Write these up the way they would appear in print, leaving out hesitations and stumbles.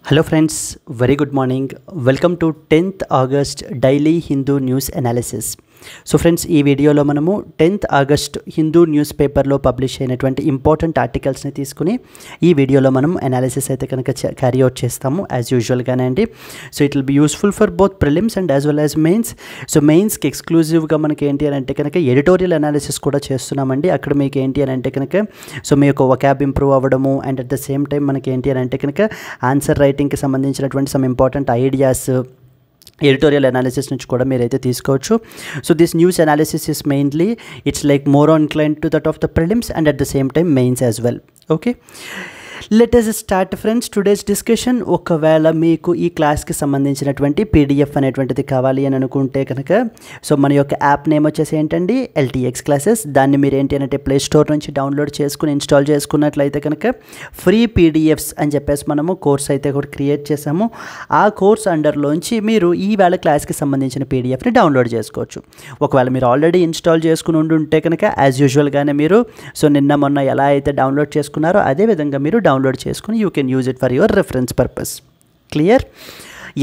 Hello friends, very good morning. Welcome to 10th August Daily Hindu News Analysis. So friends ఈ వీడియోలో మనము 10th August Hindu news పేపర్లో publish అయినటువంటి important ఆర్టికల్స్ని తీసుకుని ఈ వీడియోలో మనం అనాలిసిస్ అయితే కనుక క్యారీ అవుట్ చేస్తాము యాజ్ యూజువల్గానే అండి. So it will be useful for both prelims and as well as mains. So మెయిన్స్కి ఎక్స్క్లూజివ్గా మనకి ఏంటి అని అంటే కనుక ఎడిటోరియల్ అనాలిసిస్ కూడా చేస్తున్నామండి. అక్కడ మీకు ఏంటి అని అంటే కనుక సో మీ యొక్క వొకాబ్ ఇంప్రూవ్ అవ్వడము and at the same time మనకి ఏంటి అని అంటే కనుక ఆన్సర్ రైటింగ్కి సంబంధించినటువంటి some important ideas editorial analysis నుంచి కూడా మీరైతే తీసుకోవచ్చు. So this news analysis is mainly it's like more on client to that of the prelims and at the same time mains as well. Okay, let us start friends today's discussion. ఒకవేళ మీకు ఈ క్లాస్కి సంబంధించినటువంటి PDF అనేటువంటిది కావాలి అని అనుకుంటే కనుక సో మన యొక్క యాప్ నేమ్ వచ్చేసి ఏంటండి, LTX క్లాసెస్. దాన్ని మీరు ఏంటి అంటే ప్లే స్టోర్ నుంచి డౌన్లోడ్ చేసుకుని ఇన్స్టాల్ చేసుకున్నట్లయితే కనుక ఫ్రీ పీడిఎఫ్స్ అని చెప్పేసి మనము కోర్స్ అయితే కూడా క్రియేట్ చేసాము. ఆ కోర్స్ అండర్లోంచి మీరు ఈ వేళ క్లాస్కి సంబంధించిన పీడిఎఫ్ని డౌన్లోడ్ చేసుకోవచ్చు. ఒకవేళ మీరు ఆల్రెడీ ఇన్స్టాల్ చేసుకుని ఉంటే కనుక యాజ్ యూజువల్గానే మీరు సో నిన్న మొన్న ఎలా అయితే డౌన్లోడ్ చేసుకున్నారో అదేవిధంగా మీరు డౌన్లోడ్ చేసుకుని you can use it for your reference purpose. Clear?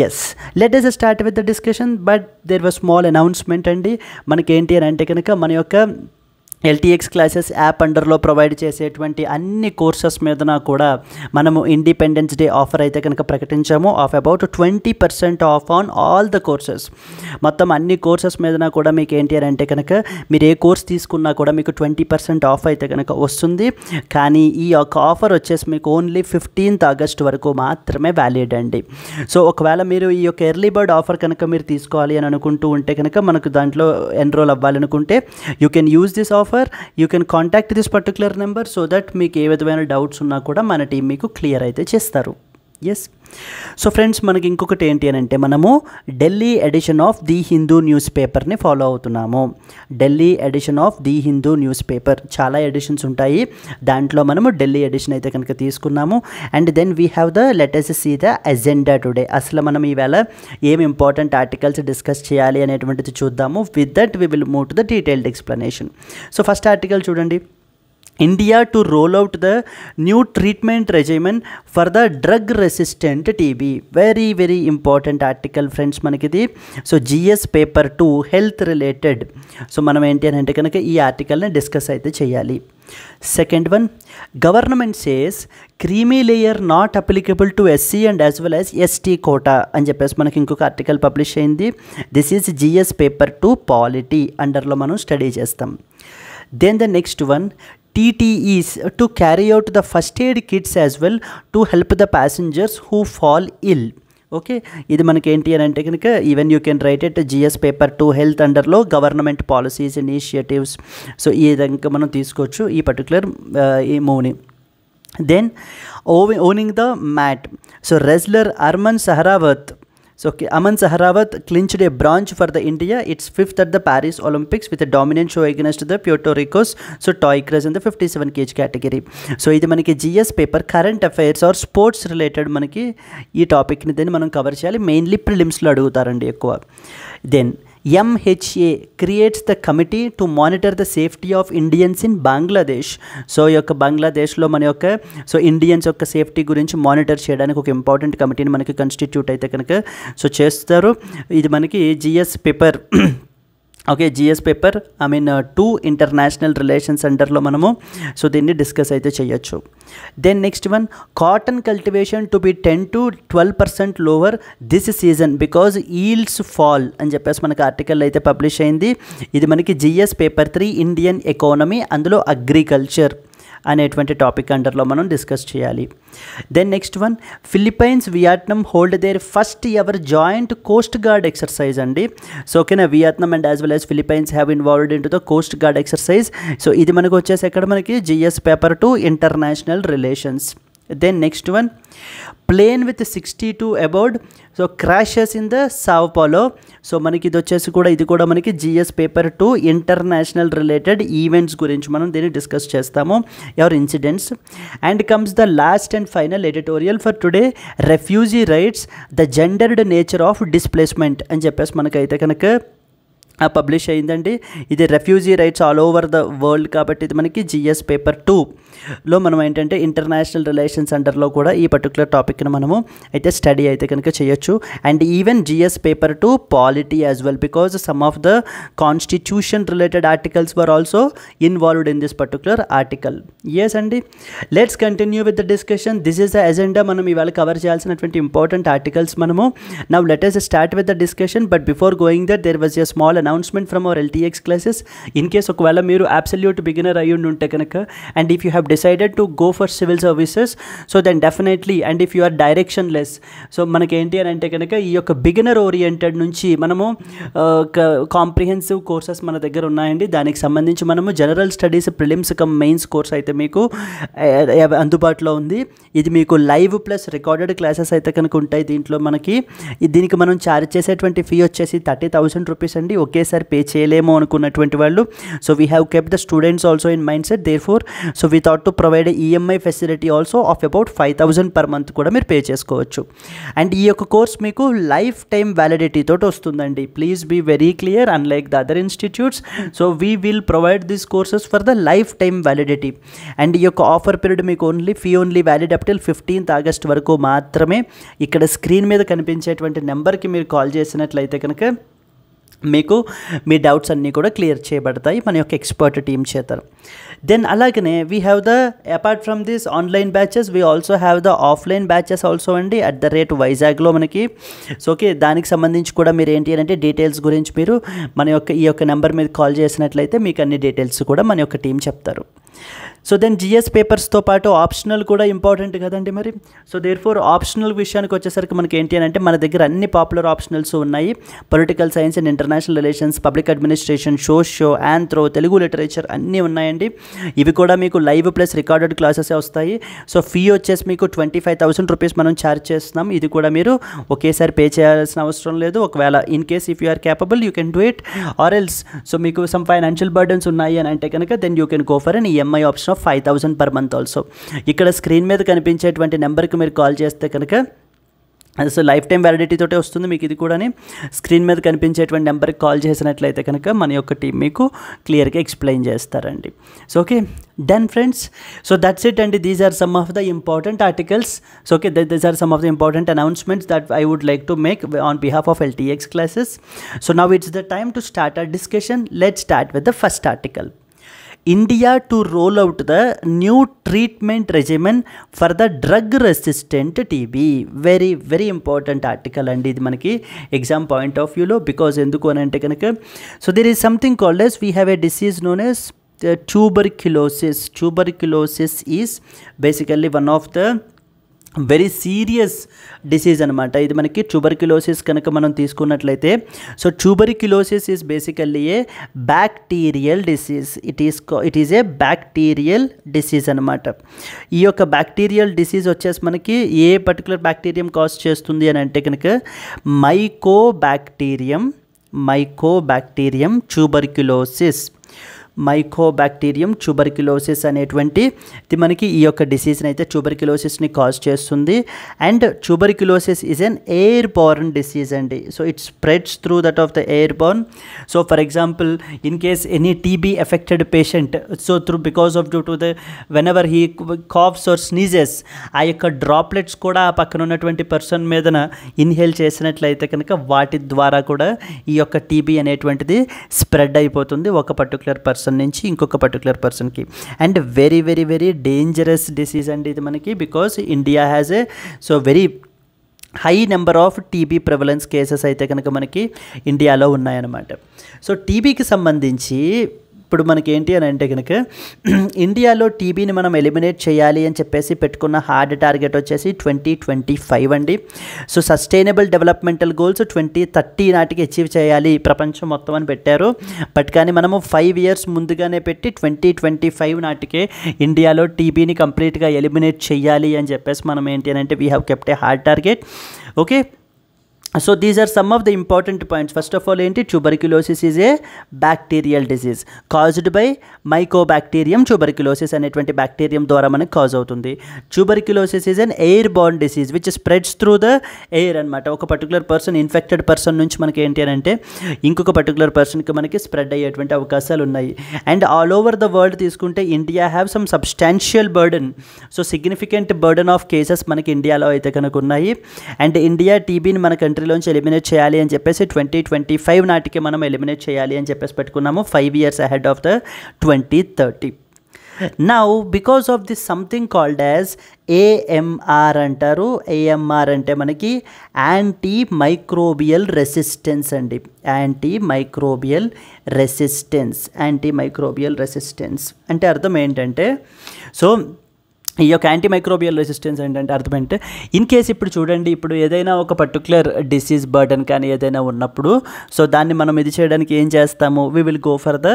Yes, let us start with the discussion. But there was small announcement అండి. మనకేంటి అని అంటే కనుక మన యొక్క LTX క్లాసెస్ యాప్ అండర్లో ప్రొవైడ్ చేసేటువంటి అన్ని కోర్సెస్ మీదన కూడా మనము ఇండిపెండెన్స్ డే ఆఫర్ అయితే కనుక ప్రకటించాము off about 20% off on all the courses. మొత్తం అన్ని కోర్సెస్ మీదన కూడా మీకు ఏంటి అని అంటే కనుక మీరు ఏ కోర్స్ తీసుకున్నా కూడా మీకు 20% ఆఫ్ అయితే కనుక వస్తుంది. కానీ ఈ యొక్క ఆఫర్ వచ్చేసి మీకు ఓన్లీ 15th ఆగస్ట్ వరకు మాత్రమే వ్యాలిడ్ అండి. సో ఒకవేళ మీరు ఈ యొక్క ఎర్లీ బర్డ్ ఆఫర్ కనుక మీరు తీసుకోవాలి అని అనుకుంటూ ఉంటే కనుక మనకు దాంట్లో ఎన్రోల్ అవ్వాలనుకుంటే you can use this offer. You can contact this particular number so that మీకు ఏ విధమైన డౌట్స్ ఉన్నా కూడా మన టీం మీకు క్లియర్ అయితే చేస్తారు. ఎస్, సో ఫ్రెండ్స్ మనకి ఇంకొకటి ఏంటి అని అంటే మనము Delhi edition of the Hindu news పేపర్ని ఫాలో అవుతున్నాము. Delhi edition of the Hindu newspaper చాలా ఎడిషన్స్ ఉంటాయి, దాంట్లో మనము ఢిల్లీ ఎడిషన్ అయితే కనుక తీసుకున్నాము. And then we have the let us see the agenda today. అసలు మనం ఈవేళ ఏం ఇంపార్టెంట్ ఆర్టికల్స్ డిస్కస్ చేయాలి అనేటువంటిది చూద్దాము. With that we will move to the detailed explanation. So first article చూడండి, India to roll out the new treatment regimen for the drug resistant TB. Very very important article friends మనకిది. So GS paper 2 health related. So మనం ఏంటి అని అంటే కనుక ఈ ఆర్టికల్ని discuss అయితే చేయాలి. Second one, government says creamy layer not applicable to SC and as well as ST quota అని చెప్పేసి మనకి ఇంకొక ఆర్టికల్ పబ్లిష్ అయింది. This is GS paper 2 polity అండర్లో మనం స్టడీ చేస్తాం. Then the next one, TTEs to carry out the first aid kits as well to help the passengers who fall ill. Okay, ఇది మనకి ఏంటి అని అంటే కనుక even you can write it GS paper 2 health అండర్లో government policies initiatives. So ఈ విధంగా మనం తీసుకోవచ్చు ఈ పర్టికులర్ ఈ మూవ్ని. Then owning the mat. So wrestler Arman Sahrawat. So Aman Sahrawat clinched a bronze for the India, its 5th at the Paris Olympics with a dominant show against the Puerto Rico's so toy craze in the 57 kg category. So ఇది మనకి GS paper current affairs or sports related మనకి ఈ టాపిక్ని then మనం cover చేయాలి. Mainly ప్రిలిమ్స్లో అడుగుతారండి ఎక్కువ. Then MHA creates the committee to monitor the safety of Indians in Bangladesh. So ఈ యొక్క బంగ్లాదేశ్లో మన యొక్క సో ఇండియన్స్ యొక్క సేఫ్టీ గురించి మానిటర్ చేయడానికి ఒక ఇంపార్టెంట్ కమిటీని మనకి కాన్స్టిట్యూట్ అయితే కనుక సో చేస్తారు. ఇది మనకి GS paper okay GS paper 2 international relations అండర్లో మనము సో దీన్ని డిస్కస్ అయితే చేయొచ్చు. Then next one, cotton cultivation to be 10 to 12% lower this season because yields fall అని చెప్పేసి మనకి ఆర్టికల్ అయితే పబ్లిష్ అయింది. ఇది మనకి GS పేపర్ 3 ఇండియన్ ఎకానమీ, అందులో అగ్రికల్చర్ అనేటువంటి టాపిక్ అండర్లో మనం డిస్కస్ చేయాలి. Then next one, Philippines Vietnam hold their first ever joint coast guard exercise అండి. సో ఓకేనా, Vietnam and as well as Philippines have involved in to the coast guard exercise. So ఇది మనకు వచ్చేసి ఎక్కడ మనకి GS paper 2 international relations. Then next one, plane with 62 aboard so crashes in the Sao Paulo. So మనకి ఇది వచ్చేసి కూడా ఇది కూడా మనకి GS paper 2 international related events గురించి మనం దీన్ని డిస్కస్ చేస్తాము, ever incidents. And comes the last and final editorial for today, refugee rights the gendered nature of displacement అని చెప్పేసి మనకైతే కనుక పబ్లిష్ అయిందండి. ఇది refugee rights all over the world కాబట్టి ఇది మనకి జిఎస్ పేపర్ 2లో మనం ఏంటంటే ఇంటర్నేషనల్ రిలేషన్స్ అండర్లో కూడా ఈ పర్టికులర్ టాపిక్ని మనము అయితే స్టడీ అయితే కనుక చేయొచ్చు. And even GS paper 2 polity as well, because some of the constitution related articles were also involved in this particular article. Yes అండి, let's continue with the discussion. This is the agenda. మనం ఇవాళ cover చేయాల్సినటువంటి important articles మనము. Now let us start with the discussion. But before going that there was a small announcement from our LTX classes. In case ఒకవేళ మీరు absolute beginner అయ్యి ఉంటే కనుక, and if you have decided to go for civil services, so then definitely, and if you are directionless, so మనకి ఏంటి అని అంటే కనుక ఈ యొక్క బిగినర్ ఓరియంటెడ్ నుంచి మనము కాంప్రిహెన్సివ్ కోర్సెస్ మన దగ్గర ఉన్నాయండి. దానికి సంబంధించి మనము general studies prelims come mains course అయితే మీకు అందుబాటులో ఉంది. ఇది మీకు లైవ్ ప్లస్ రికార్డెడ్ క్లాసెస్ అయితే కనుక ఉంటాయి. దీంట్లో మనకి దీనికి మనం ఛార్జ్ చేసేటువంటి ఫీ వచ్చేసి 30,000 రూపీస్ అండి. ఒకేసారి పే చేయలేము అనుకున్నటువంటి వాళ్ళు, so we have kept the students also in mindset. Therefore so we thought to provide EMI facility also of about 5,000 per month కూడా మీరు పే చేసుకోవచ్చు. అండ్ ఈ యొక్క కోర్స్ మీకు లైఫ్ టైం వ్యాలిడిటీ తోటి వస్తుందండి. Please be very clear, unlike the other institutes. So we will provide this courses for the lifetime validity. And ఈ యొక్క ఆఫర్ పీరియడ్ మీకు fee only valid up till 15th August వరకు మాత్రమే. ఇక్కడ screen మీద కనిపించేటువంటి నెంబర్కి మీరు కాల్ చేసినట్లయితే కనుక మీకు మీ డౌట్స్ అన్నీ కూడా క్లియర్ చేయబడతాయి మన యొక్క ఎక్స్పర్ట్ టీమ్ చేత. దెన్ అలాగనే we have the apart from this online batches we also have the offline batches also అండి అట్ ద రేట్ వైజాగ్లో మనకి. సో ఓకే, దానికి సంబంధించి కూడా మీరు ఏంటి అంటే డీటెయిల్స్ గురించి మీరు మన యొక్క ఈ యొక్క నెంబర్ మీద కాల్ చేసినట్లయితే మీకు అన్ని డీటెయిల్స్ కూడా మన యొక్క టీం చెప్తారు. సో దెన్ జిఎస్ పేపర్స్తో పాటు ఆప్షనల్ కూడా ఇంపార్టెంట్ కదండి మరి. సో దేర్ ఫోర్ ఆప్షనల్ విషయానికి వచ్చేసరికి మనకి ఏంటి అని అంటే మన దగ్గర అన్ని పాపులర్ ఆప్షనల్స్ ఉన్నాయి. Political science and international relations, public administration, socio, anthro, Telugu literature అన్నీ ఉన్నాయండి. ఇవి కూడా మీకు లైవ్ ప్లస్ రికార్డెడ్ క్లాసెస్ వస్తాయి. సో ఫీ వచ్చేసి మీకు 25,000 రూపీస్ మనం ఛార్జ్ చేస్తున్నాం. ఇది కూడా మీరు ఒకేసారి పే చేయాల్సిన అవసరం లేదు. ఒకవేళ in case if you are capable you can do it, or else so మీకు సమ్ ఫైనాన్షియల్ బర్డన్స్ ఉన్నాయి అని అంటే కనుక then you can go for an EMI option of 5,000 per month also. ఇక్కడ స్క్రీన్ మీద కనిపించేటువంటి నెంబర్కి మీరు కాల్ చేస్తే కనుక సో లైఫ్ టైం వ్యాలిడిటీ తోటే వస్తుంది మీకు. ఇది కూడా స్క్రీన్ మీద కనిపించేటువంటి నెంబర్కి కాల్ చేసినట్లయితే కనుక మన యొక్క టీం మీకు క్లియర్గా ఎక్స్ప్లెయిన్ చేస్తారండి. So okay done friends. So that's it అండి. These are some of the important articles. So okay these are some of the important announcements that I would like to make on behalf of LTX classes. So now it's the time to start our discussion. Let's start with the first article. India to roll out the new treatment regimen for the drug resistant TB. Very very important article and ఇది మనకి exam point of view లో, because ఎందుకు అని అంటే కనుక so there is something called as we have a disease known as tuberculosis. Tuberculosis is basically one of the very serious disease అనమాట. ఇది మనకి ట్యూబర్క్యులోసిస్ కనుక మనం తీసుకున్నట్లయితే so tuberculosis is basically a bacterial disease. It is a bacterial disease అనమాట. ఈ యొక్క bacterial disease వచ్చేసి మనకి ఏ పర్టికులర్ బ్యాక్టీరియం కాజ్ చేస్తుంది అని అంటే కనుక మైకోబ్యాక్టీరియం ట్యూబర్క్యులోసిస్. మైకోబ్యాక్టీరియం ట్యూబర్క్యులోసిస్ అనేటువంటి ఇది మనకి ఈ యొక్క డిసీజ్ని అయితే ట్యూబర్క్యులోసిస్ని కాజ్ చేస్తుంది. And tuberculosis is an air borne disease అండి. So it spreads through that of the air borne. So for example in case any TB affected patient so because of due to the whenever he coughs or sneezes ఆ యొక్క droplets కూడా ఆ పక్కన ఉన్నటువంటి person మీదన inhale చేసినట్లయితే కనుక వాటి ద్వారా కూడా ఈ యొక్క టీబీ అనేటువంటిది స్ప్రెడ్ అయిపోతుంది ఒక పర్టికులర్ పర్సన్ నుంచి ఇంకొక పర్టికులర్ పర్సన్కి. And very very very dangerous disease అండి ఇది మనకి, because India has a so very high number of TB prevalence cases అయితే కనుక మనకి ఇండియాలో ఉన్నాయన్నమాట. సో టీబీకి సంబంధించి ఇప్పుడు మనకి ఏంటి అని అంటే కనుక ఇండియాలో టీబీని మనం ఎలిమినేట్ చేయాలి అని చెప్పేసి పెట్టుకున్న హార్డ్ టార్గెట్ వచ్చేసి 2025 అండి. సో సస్టైనబుల్ డెవలప్మెంటల్ గోల్స్ 2030 నాటికి అచీవ్ చేయాలి ప్రపంచం మొత్తం అని పెట్టారు. బట్ కానీ మనము 5 years ముందుగానే పెట్టి 2025 నాటికే ఇండియాలో టీబీని కంప్లీట్గా ఎలిమినేట్ చేయాలి అని చెప్పేసి మనం ఏంటి అని అంటే we have kept A hard target. Okay So these are some of the important points. First of all, tuberculosis is a bacterial disease caused by Mycobacterium tuberculosis అనేటువంటి బ్యాక్టీరియం ద్వారా మనకు కాజ్ అవుతుంది. Tuberculosis is an airborne disease which spreads through the air అనమాట. ఒక particular person, infected person నుంచి మనకి ఏంటి అని అంటే ఇంకొక పర్టికులర్ పర్సన్కి మనకి స్ప్రెడ్ అయ్యేటువంటి అవకాశాలు ఉన్నాయి. And all over the world తీసుకుంటే India have some substantial burden. So significant burden of cases మనకి ఇండియాలో అయితే కనుక ఉన్నాయి. అండ్ ఇండియా టీబీని మన కంట్రీలోంచి ఎలిమినేట్ చేయాలి అని చెప్పేసి 2025 నాటికి మనం ఎలిమినేట్ చేయాలి అని చెప్పేసి పెట్టుకున్నాము, 5 years ahead of the 2030. Now because of this something called as AMR అంటారు. AMR అంటే మనకి యాంటీ మైక్రోబియల్ రెసిస్టెన్స్ అండి. యాంటీ మైక్రోబియల్ రెసిస్టెన్స్ అంటే అర్థం ఏంటంటే, సో ఈ యొక్క యాంటీ మైక్రోబియల్ రెసిస్టెన్స్ ఏంటంటే అర్థం ఏంటంటే, ఇన్ కేస్ ఇప్పుడు చూడండి, ఇప్పుడు ఏదైనా ఒక పర్టికులర్ డిసీజ్ బర్డన్ కానీ ఏదైనా ఉన్నప్పుడు, సో దాన్ని మనం ఇది చేయడానికి ఏం చేస్తాము, we will go for the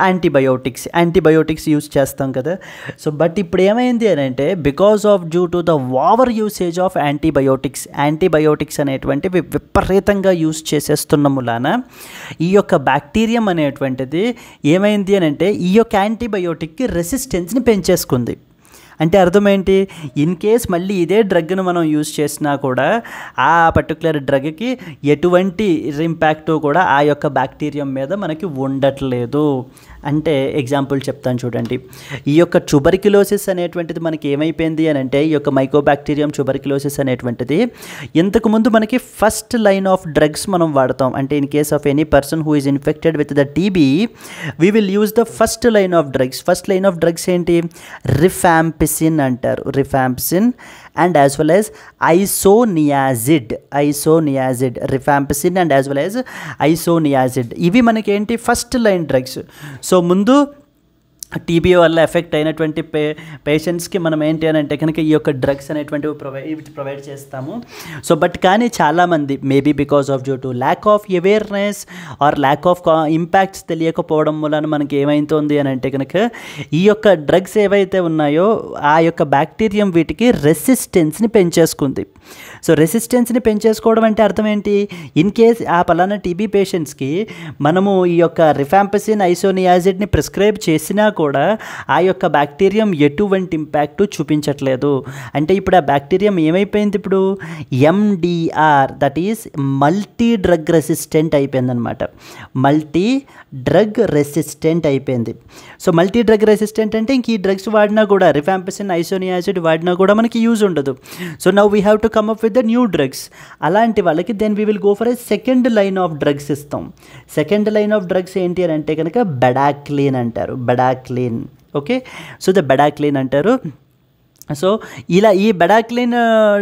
antibiotics use చేస్తాం కదా. సో బట్ ఇప్పుడు ఏమైంది అని అంటే, because of due to the over usage of antibiotics అనేటువంటివి విపరీతంగా యూజ్ చేసేస్తున్న మూలాన ఈ యొక్క బ్యాక్టీరియం అనేటువంటిది ఏమైంది అని అంటే ఈ యొక్క యాంటీబయోటిక్కి రెసిస్టెన్స్ని పెంచేసుకుంది. అంటే అర్థం ఏంటి, ఇన్ కేస్ మళ్ళీ ఇదే డ్రగ్ను మనం యూజ్ చేసినా కూడా ఆ పర్టికులర్ డ్రగ్కి ఎటువంటి ఇంపాక్ట్ కూడా ఆ యొక్క బ్యాక్టీరియం మీద మనకి ఉండట్లేదు. అంటే ఎగ్జాంపుల్ చెప్తాను చూడండి. ఈ యొక్క ట్యూబర్క్యులోసిస్ అనేటువంటిది మనకి ఏమైపోయింది అని అంటే, ఈ యొక్క మైకోబాక్టీరియం ట్యూబర్క్యులోసిస్ అనేటువంటిది ఇంతకుముందు మనకి ఫస్ట్ లైన్ ఆఫ్ డ్రగ్స్ మనం వాడతాం. అంటే in case of any person who is infected with the TB, we will use the first line of drugs ఏంటి, రిఫాంపిసిన్ అంటారు, rifampicin and as well as isoniazid, rifampicin and as well as isoniazid. ఇవి మనకి ఏంటి, first line drugs. So ముందు TB వల్ల effect అయినటువంటి పేషెంట్స్కి మనం ఏంటి అని అంటే కనుక ఈ యొక్క డ్రగ్స్ అనేటువంటివి ప్రొవైడ్ చేస్తాము. సో బట్ కానీ చాలామంది maybe because of due to lakh of awareness are lack of impacts తెలియకపోవడం వలన మనకి ఏమైతుంది అని అంటే కనుక ఈ యొక్క డ్రగ్స్ ఏవైతే ఉన్నాయో ఆ యొక్క బ్యాక్టీరియం వీటికి రెసిస్టెన్స్ని పెంచేసుకుంది. సో రెసిస్టెన్స్ని పెంచేసుకోవడం అంటే అర్థం ఏంటి, ఇన్ కేస్ ఆ పలానా టీబీ పేషెంట్స్కి మనము ఈ యొక్క రిఫాంపిసిన్ ఐసోనియాజిడ్ని ప్రిస్క్రైబ్ చేసినా కూడా ఆ యొక్క బ్యాక్టీరియం ఎటువంటి ఇంపాక్ట్ చూపించట్లేదు. అంటే ఇప్పుడు ఆ బ్యాక్టీరియం ఏమైపోయింది, ఇప్పుడు MDR, that is multi drug resistant అయిపోయిందనమాట. మల్టీ డ్రగ్ రెసిస్టెంట్ అయిపోయింది. సో మల్టీ డ్రగ్ రెసిస్టెంట్ అంటే ఇంక ఈ డ్రగ్స్ వాడినా కూడా, రిఫాంపిసిన్ ఐసోనియాజిడ్ వాడినా కూడా మనకి యూజ్ ఉండదు. So now we have to come up with the new drugs. అలాంటి వాళ్ళకి then we will go for a second line of drugs ఇస్తాం. సెకండ్ లైన్ ఆఫ్ డ్రగ్స్ ఏంటి అని అంటే కనుక బెడాక్లిన్ అంటారు, bedaquiline. Okay, so the bedaquiline అంటారు. So ఇలా ఈ బెడాక్లిన్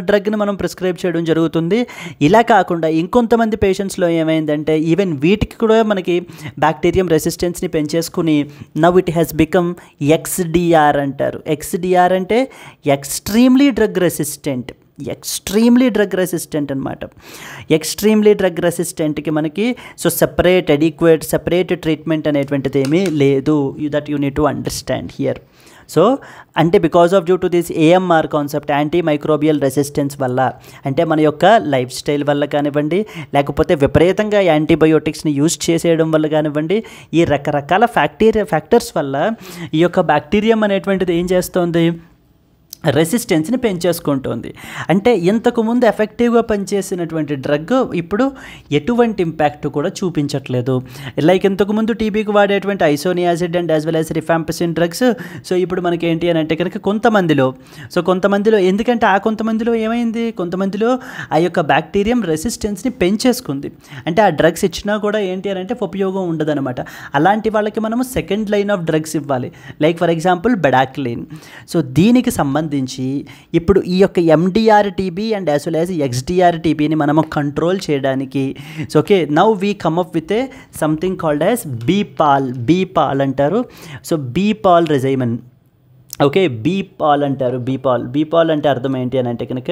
డ్రగ్ని మనం ప్రిస్క్రైబ్ చేయడం జరుగుతుంది. ఇలా కాకుండా ఇంకొంతమంది పేషెంట్స్లో ఏమైందంటే ఈవెన్ వీటికి కూడా మనకి బ్యాక్టీరియం రెసిస్టెన్స్ని పెంచేసుకుని now it has become XDR అంటారు. XDR అంటే ఎక్స్ట్రీమ్లీ డ్రగ్ రెసిస్టెంట్ అనమాట. ఎక్స్ట్రీమ్లీ డ్రగ్ రెసిస్టెంట్కి మనకి సో సెపరేట్ ట్రీట్మెంట్ అనేటువంటిది ఏమీ లేదు. That you need to understand here. So అంటే because of due to this AMR concept, antimicrobial resistance వల్ల, అంటే మన యొక్క లైఫ్ స్టైల్ వల్ల కానివ్వండి, లేకపోతే విపరీతంగా యాంటీబయోటిక్స్ని యూజ్ చేసేయడం వల్ల కానివ్వండి, ఈ రకరకాల ఫ్యాక్టర్స్ వల్ల ఈ యొక్క బ్యాక్టీరియం అనేటువంటిది ఏం చేస్తుంది, రెసిస్టెన్స్ని పెంచేసుకుంటుంది. అంటే ఇంతకుముందు ఎఫెక్టివ్గా పనిచేసినటువంటి డ్రగ్ ఇప్పుడు ఎటువంటి ఇంపాక్ట్ కూడా చూపించట్లేదు. లైక్ ఇంతకుముందు టీబీకి వాడేటువంటి isoniazid and as well as rifampicin drugs, so ఇప్పుడు మనకి ఏంటి అని అంటే కనుక కొంతమందిలో ఎందుకంటే ఆ కొంతమందిలో ఏమైంది, కొంతమందిలో ఆ యొక్క బ్యాక్టీరియం రెసిస్టెన్స్ని పెంచేసుకుంది. అంటే ఆ డ్రగ్స్ ఇచ్చినా కూడా ఏంటి అని అంటే ఉపయోగం ఉండదన్నమాట. అలాంటి వాళ్ళకి మనము సెకండ్ లైన్ ఆఫ్ డ్రగ్స్ ఇవ్వాలి. Like for example bedaquiline. So దీనికి సంబంధించి ఇప్పుడు ఈ యొక్క MDR TB and as well as XDR టీబీని మనము కంట్రోల్ చేయడానికి, so okay now we come up with a something called as BPaL అంటారు. సో బీపాల్ రెజైమన్ ఓకే, బీపాల్ అంటారు. బీపాల్ అంటే అర్థం ఏంటి అని అంటే కనుక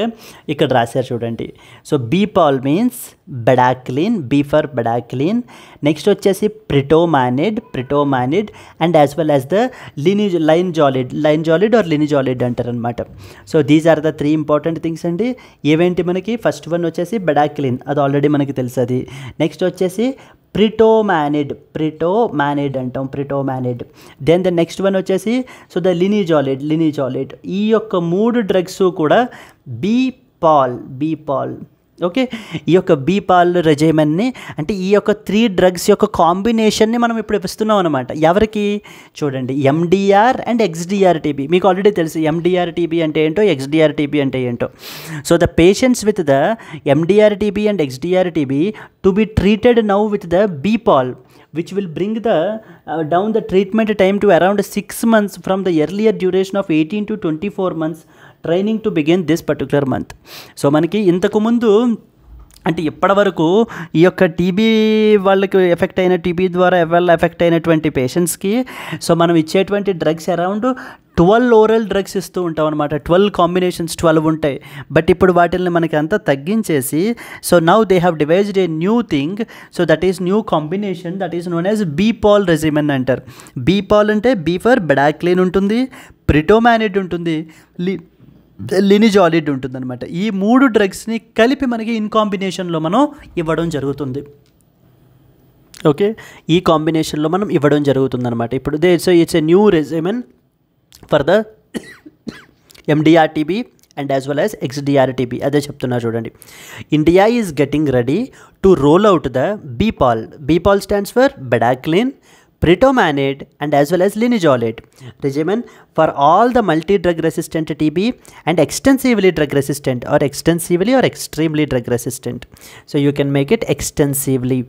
ఇక్కడ రాశారు చూడండి. So BPaL means bedaquiline, B for bedaquiline. Next వచ్చేసి pretomanid and as well as the linezolid or linezolid అంటారు అనమాట. So these are the 3 important things అండి. ఏవేంటి మనకి, ఫస్ట్ వన్ వచ్చేసి బెడాక్లిన్, అది ఆల్రెడీ మనకి తెలుసు అది. నెక్స్ట్ వచ్చేసి ప్రిటోమానిడ్ అంటాం, ప్రిటోమానిడ్. దెన్ ద నెక్స్ట్ వన్ వచ్చేసి సో ద లినిజాలిడ్. ఈ యొక్క 3 డ్రగ్స్ కూడా బీపాల్. ఓకే, ఈ యొక్క బీపాల్ రెజైమెన్ని అంటే ఈ యొక్క 3 డ్రగ్స్ యొక్క కాంబినేషన్ని మనం ఇప్పుడు ఇస్తున్నాం అనమాట. ఎవరికి చూడండి, ఎండిఆర్ అండ్ ఎక్స్డిఆర్ టీబీ. మీకు ఆల్రెడీ తెలుసు ఎండిఆర్ టీబీ అంటే ఏంటో, ఎక్స్డిఆర్ టీబీ అంటే ఏంటో. So the patients with the MDR TB and XDR TB to be treated now with the BPaL, which will bring the down the treatment time to around 6 months from the earlier duration of 18 to 24 months training to begin this particular month. So మనకి ఇంతకుముందు అంటే ఇప్పటి వరకు ఈ యొక్క TB వాళ్ళకి effect అయిన, TB ద్వారా ఎఫెక్ట్ అయినటువంటి పేషెంట్స్కి సో మనం ఇచ్చేటువంటి డ్రగ్స్ అరౌండ్ 12 ఓరల్ డ్రగ్స్ ఇస్తూ ఉంటాం అనమాట. 12 కాంబినేషన్స్ 12 ఉంటాయి. బట్ ఇప్పుడు వాటిని మనకి అంతా తగ్గించేసి so now they have devised a new thing. So that is new combination, that is known as BPaL regimen అంటారు. బీపాల్ అంటే బీ ఫర్ బెడాక్లిన్ ఉంటుంది, ప్రిటోమానిడ్ ఉంటుంది, లినిజాలిడ్ ఉంటుంది అనమాట. ఈ 3 డ్రగ్స్ని కలిపి మనకి ఇన్ కాంబినేషన్లో మనం ఇవ్వడం జరుగుతుంది. ఓకే, ఈ కాంబినేషన్లో మనం ఇవ్వడం జరుగుతుంది అనమాట. ఇప్పుడు it's a new regimen for the MDR TB and as well as XDR TB. అదే చెప్తున్నా చూడండి. India is getting ready to roll out the BPaL stands for bedaquiline, Pritomanid and as well as linezolid regimen for all the multi-drug resistant TB and extensively drug resistant or extremely drug resistant. So you can make it extensively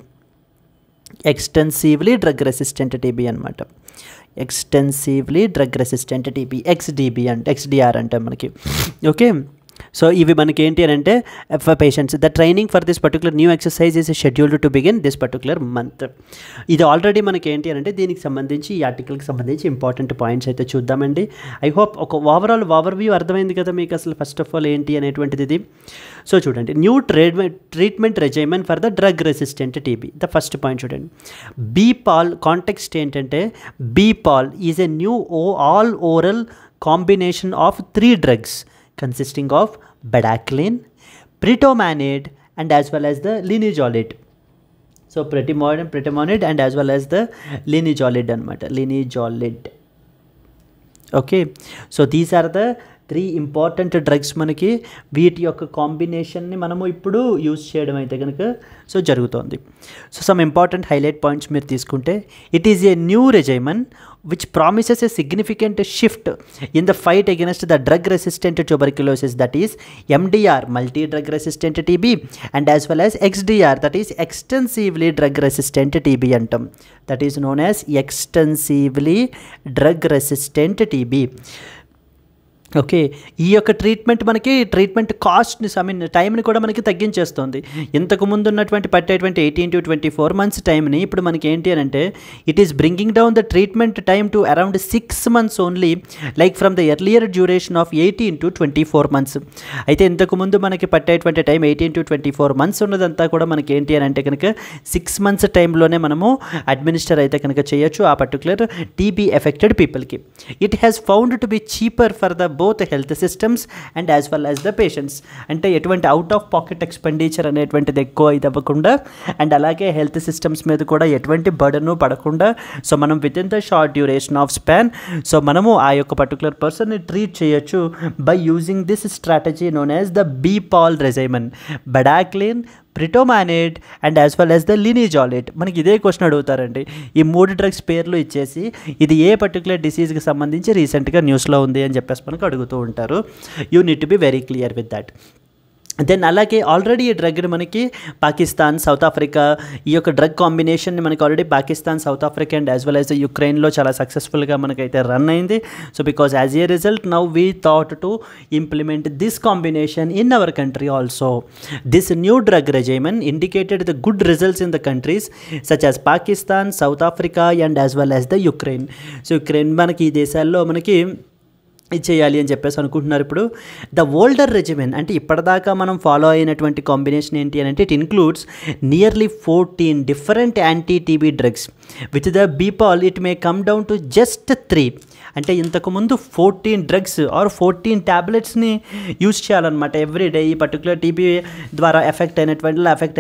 drug resistant TB anamata. Extensively drug resistant TB, XDR ante manaki. Okay. So ఇవి మనకి ఏంటి అని అంటే for patients the training for this particular new exercise is scheduled to begin this particular month. ఇది already మనకి ఏంటి అని అంటే దీనికి సంబంధించి ఈ ఆర్టికల్కి సంబంధించి ఇంపార్టెంట్ పాయింట్స్ అయితే చూద్దామండి. ఐ హోప్ ఒక ఓవర్వ్యూ అర్థమైంది కదా మీకు అసలు ఫస్ట్ ఆఫ్ ఆల్ ఏంటి అనేటువంటిది ఇది. సో చూడండి, new treatment regimen for the drug resistant TB. The first point చూడండి, బీపాల్ కాంటెక్స్ట్ ఏంటంటే BPaL is a new all oral combination of 3 drugs consisting of bedaquiline, pritomanid and as well as the linezolid. So pritomanid and as well as the linezolid anamata, linezolid. Okay, so these are the 3 important drugs మనకి. వీటి యొక్క కాంబినేషన్ని మనము ఇప్పుడు use చేయడం అయితే కనుక so జరుగుతోంది. So some important highlight points మీరు తీసుకుంటే, it is a new regimen which promises a significant shift in the fight against the drug resistant tuberculosis, that is MDR, multi drug resistant TB, and as well as XDR, that is extensively drug resistant TB antam, that is known as extensively drug resistant TB. Okay, ఈ యొక్క treatment మనకి treatment కాస్ట్ని టైంని కూడా మనకి తగ్గించేస్తుంది. ఇంతకు ముందు ఉన్నటువంటి పట్టేటువంటి 18 to 24 months టైంని ఇప్పుడు మనకి ఏంటి అని అంటే it is bringing down the treatment time to around 6 months only, like from the earlier duration of 18 to 24 months. అయితే ఇంతకు ముందు మనకి పట్టేటువంటి టైం 18 to 24 months ఉన్నదంతా కూడా మనకి ఏంటి అని అంటే కనుక 6 months టైంలోనే మనము అడ్మినిస్టర్ అయితే కనుక చేయొచ్చు ఆ పర్టికులర్ టీబీ ఎఫెక్టెడ్ పీపుల్కి. It has found to be cheaper for the both health systems and as well as the patients. అంటే ఎటువంటి అవుట్ ఆఫ్ పాకెట్ ఎక్స్పెండిచర్ అనేటువంటిది ఎక్కువ ఇది అవ్వకుండా అండ్ అలాగే హెల్త్ సిస్టమ్స్ మీద కూడా ఎటువంటి బర్డను పడకుండా సో మనం within the short duration of span so మనము ఆ యొక్క పర్టికులర్ పర్సన్ని ట్రీట్ చేయొచ్చు by using this strategy known as the BPaL regimen, bedaquiline, pretomanid and as well as the linezolid. మనకి ఇదే క్వశ్చన్ అడుగుతారండి, ఈ 3 డ్రగ్స్ పేర్లు ఇచ్చేసి ఇది ఏ పర్టికులర్ డిసీజ్కి సంబంధించి రీసెంట్గా న్యూస్లో ఉంది అని చెప్పేసి మనకు అడుగుతూ ఉంటారు. You need to be very clear with that. Then అలాగే ఆల్రెడీ ఈ డ్రగ్ని మనకి పాకిస్తాన్, సౌత్ ఆఫ్రికా ఈ యొక్క డ్రగ్ కాంబినేషన్ని మనకి already Pakistan, South Africa and as well as యుక్రెయిన్లో చాలా సక్సెస్ఫుల్గా మనకైతే రన్ అయింది. So because as a result now we thought to implement this combination in our country also. This new drug regimen indicated the good results in the countries such as Pakistan, South Africa and as well as the Ukraine. So Ukraine మనకి ఈ దేశాల్లో మనకి ఇది చేయాలి అని చెప్పేసి అనుకుంటున్నారు. ఇప్పుడు ద ఓల్డర్ రెజిమెన్ అంటే ఇప్పటిదాకా మనం ఫాలో అయినటువంటి కాంబినేషన్ ఏంటి అని అంటే it includes nearly 14 different anti TB drugs. With the BPaL it may come down to just 3. అంటే ఇంతకుముందు 14 డ్రగ్స్ ఆర్ 14 ట్యాబ్లెట్స్ని యూజ్ చేయాలన్నమాట ఎవ్రీడే ఈ పర్టికులర్ టీబీ ద్వారా ఎఫెక్ట్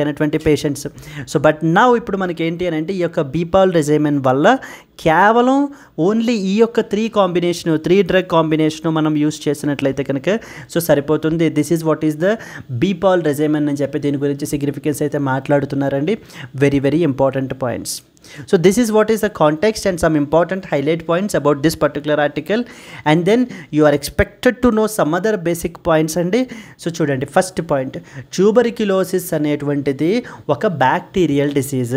అయినటువంటి పేషెంట్స్. సో బట్ నా ఇప్పుడు మనకి ఏంటి అని అంటే ఈ యొక్క బీపాల్ రెజిమెన్ వల్ల కేవలం ఓన్లీ ఈ యొక్క 3 డ్రగ్ కాంబినేషను మనం యూస్ చేసినట్లయితే కనుక సో సరిపోతుంది. This is what is the BPaL regimen అని చెప్పి దీని గురించి సిగ్నిఫికెన్స్ అయితే మాట్లాడుతున్నారండి. Very very important points. So this is what is the context and some important highlight points about this particular article, and then you are expected to know some other basic points andi. So chudandi, first point, tuberculosis అనేటువంటిది ఒక bacterial disease.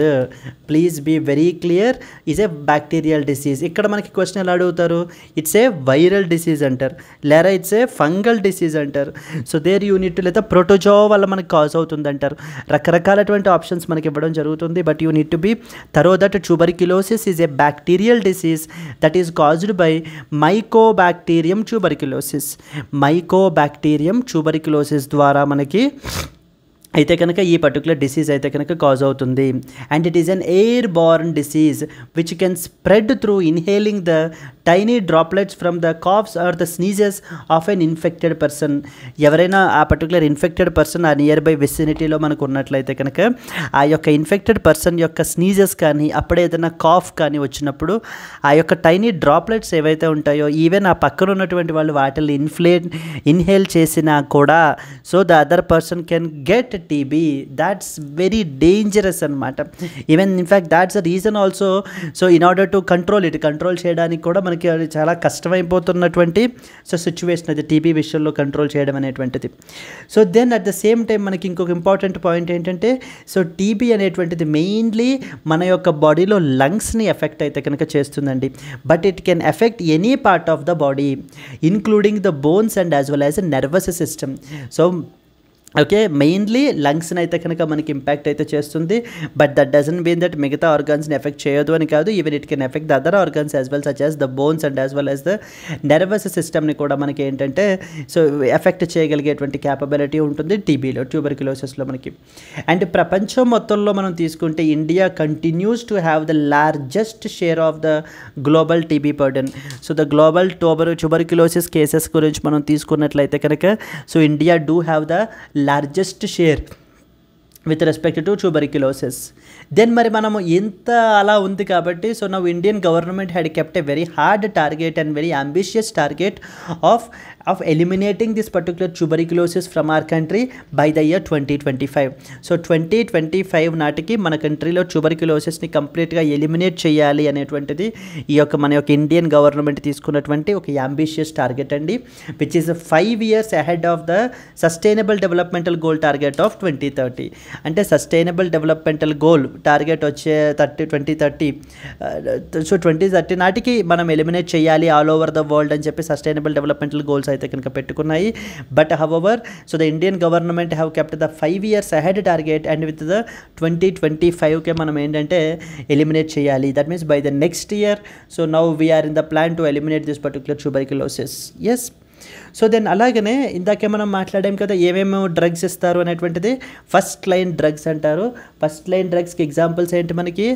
Please be very clear, is a bacterial disease. ఇక్కడ మనకి question ఎలా అడుగుతారు, it's a viral disease అంటారు, లేదా it's a fungal disease అంటారు. So there unit లేదా ప్రోటోజో వల్ల మనకి కాజ్ అవుతుంది అంటారు. రకరకాలటువంటి ఆప్షన్స్ మనకి ఇవ్వడం జరుగుతుంది. But you need to be thorough that tuberculosis is a bacterial disease that is caused by Mycobacterium tuberculosis. Mycobacterium tuberculosis ద్వారా మనకి అయితే కనుక ఈ పర్టికులర్ డిసీజ్ అయితే కనుక కాజ్ అవుతుంది. And it is an airborne disease which can spread through inhaling the tiny droplets from the coughs or the sneezes of an infected person. ఎవరైనా ఆ పర్టికులర్ ఇన్ఫెక్టెడ్ పర్సన్ ఆ near by విసినిటీలో మనకు ఉన్నట్లయితే కనుక ఆ యొక్క ఇన్ఫెక్టెడ్ పర్సన్ యొక్క స్నీజెస్ కానీ అప్పుడే ఏదైనా కాఫ్ కానీ వచ్చినప్పుడు ఆ యొక్క టైనీ డ్రాప్లెట్స్ ఏవైతే ఉంటాయో ఈవెన్ ఆ పక్కన ఉన్నటువంటి వాళ్ళు వాటిని ఇన్హేల్ చేసినా కూడా so the other person can get TB. That's very dangerous అనమాట. Even in fact that's the reason also. So in order to control చేయడానికి కూడా మనకి చాలా కష్టమైపోతున్నటువంటి సో సిచ్యువేషన్ అది టీబీ విషయంలో కంట్రోల్ చేయడం అనేటువంటిది. So then at the same time మనకి ఇంకొక ఇంపార్టెంట్ పాయింట్ ఏంటంటే సో టీబీ అనేటువంటిది మెయిన్లీ మన యొక్క బాడీలో లంగ్స్ని ఎఫెక్ట్ అయితే కనుక చేస్తుందండి. But it can effect any part of the body including the bones and as well as nervous system. So okay, mainly లంగ్స్ని అయితే కనుక మనకి ఇంపాక్ట్ అయితే చేస్తుంది. But that doesn't mean that మిగతా ఆర్గాన్స్ని ఎఫెక్ట్ చేయదు అని కాదు. Even it can affect the other organs as well such as the bones and as well as the nervous సిస్టమ్ని కూడా మనకి ఏంటంటే సో ఎఫెక్ట్ చేయగలిగేటువంటి క్యాపబిలిటీ ఉంటుంది టీబీలో, ట్యూబర్క్యులోసిస్లో మనకి. అండ్ ప్రపంచం మొత్తంలో మనం తీసుకుంటే India continues to have the largest share of the global TB burden. So the global tuberculosis cases గురించి మనం తీసుకున్నట్లయితే కనుక so India do have the largest share with respect to tuberculosis. Then మరి మనము ఇంత అలా ఉంది కాబట్టి so now Indian government had kept a very hard target and very ambitious target of eliminating this particular tuberculosis from our country by the year 2025. So 2025 నాటికి మన కంట్రీలో ట్యూబర్క్యులోసిస్ని కంప్లీట్గా ఎలిమినేట్ చేయాలి అనేటువంటిది ఈ యొక్క మన యొక్క ఇండియన్ గవర్నమెంట్ తీసుకున్నటువంటి ఒక అంబిషియస్ టార్గెట్ అండి, which is 5 years ahead of the sustainable developmental goal target of 2030. అంటే సస్టైనబుల్ డెవలప్మెంటల్ గోల్ టార్గెట్ వచ్చే 2030 సో 2030 నాటికి మనం ఎలిమినేట్ చేయాలి ఆల్ ఓవర్ ద వరల్డ్ అని చెప్పి సస్టైనబుల్ డెవలప్మెంటల్ గోల్స్ అయితే కనుక పెట్టుకున్నాయి. But however so the Indian government have kept the 5 years ahead target and with the 2025కే మనం ఏంటంటే ఎలిమినేట్ చేయాలి. That means by the next year. So now we are in the plan to eliminate this particular tuberculosis. Yes. So then అలాగనే ఇందాకే మనం మాట్లాడాం కదా ఏమేమో డ్రగ్స్ ఇస్తారు అనేటువంటిది. ఫస్ట్ లైన్ డ్రగ్స్ అంటారు. ఫస్ట్ లైన్ డ్రగ్స్కి ఎగ్జాంపుల్స్ ఏంటి మనకి,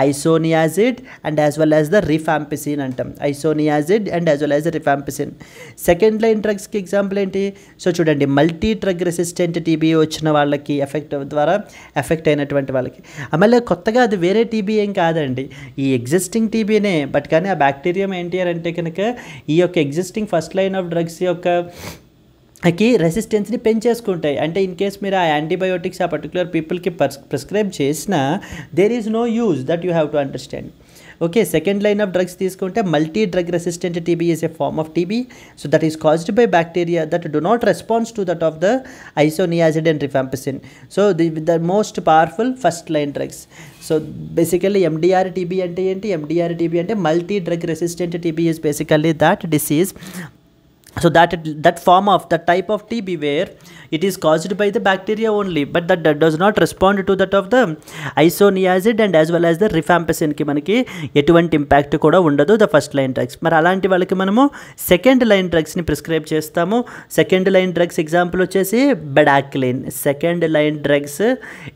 isoniazid and as well as the rifampicin అంటాం. Isoniazid and as well as the rifampicin. Second line డ్రగ్స్కి ఎగ్జాంపుల్ ఏంటి, సో చూడండి మల్టీ డ్రగ్ రెసిస్టెంట్ టీబీ వచ్చిన వాళ్ళకి ఎఫెక్ట్ అయినటువంటి వాళ్ళకి. మళ్ళీ కొత్తగా అది వేరే టీబీ ఏం కాదండి, ఈ ఎగ్జిస్టింగ్ టీబీనే. బట్ కానీ ఆ బ్యాక్టీరియం ఏంటి అని అంటే కనుక ఈ యొక్క existing first line of drugs యొక్క రెసిస్టెన్స్ని పెంచేసుకుంటాయి. అంటే ఇన్ కేస్ మీరు ఆ యాంటీబయోటిక్స్ ఆ పర్టికులర్ పీపుల్కి ప్రిస్క్రైబ్ చేసినా there is no use, that you have to understand. Okay, second line of drugs తీసుకుంటే multi drug resistant TB is a form of TB. So that is caused by bacteria that do not response to that of the isoniazid and rifampicin. So the most powerful first line drugs. So basically MDR TB అంటే ఏంటి, MDR TB అంటే multi drug resistant TB is basically that disease So that form of that type of TB where it is caused by the bacteria only, but that does not respond to that of the isoniazid and as well as the rifampicin కి మనకి ఎటువంటి impact కూడా ఉండదు the first line drugs. మరి అలాంటి వాళ్ళకి మనము second line డ్రగ్స్ని ప్రిస్క్రైబ్ చేస్తాము. సెకండ్ లైన్ డ్రగ్స్ ఎగ్జాంపుల్ వచ్చేసి bedaquiline. Second line drugs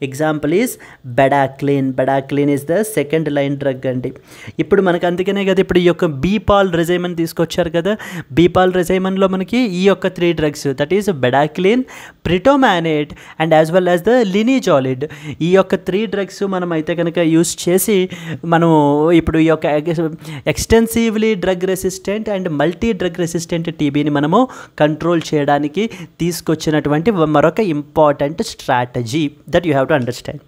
example is bedaquiline. Bedaquiline is the second line drug అండి. ఇప్పుడు మనకు అందుకనే కదా ఇప్పుడు ఈ యొక్క బీపాల్ రెజైమన్ తీసుకొచ్చారు కదా. బీపాల్ రెజైమన్లో మనకి ఈ యొక్క 3 drugs that is bedaquiline, pretomanid and as well as the linezolid. ఈ యొక్క 3 డ్రగ్స్ మనం అయితే కనుక యూస్ చేసి మనము ఇప్పుడు ఈ యొక్క extensively drug resistant and multi drug resistant టీబీని మనము కంట్రోల్ చేయడానికి తీసుకొచ్చినటువంటి మరొక important strategy that you have to understand.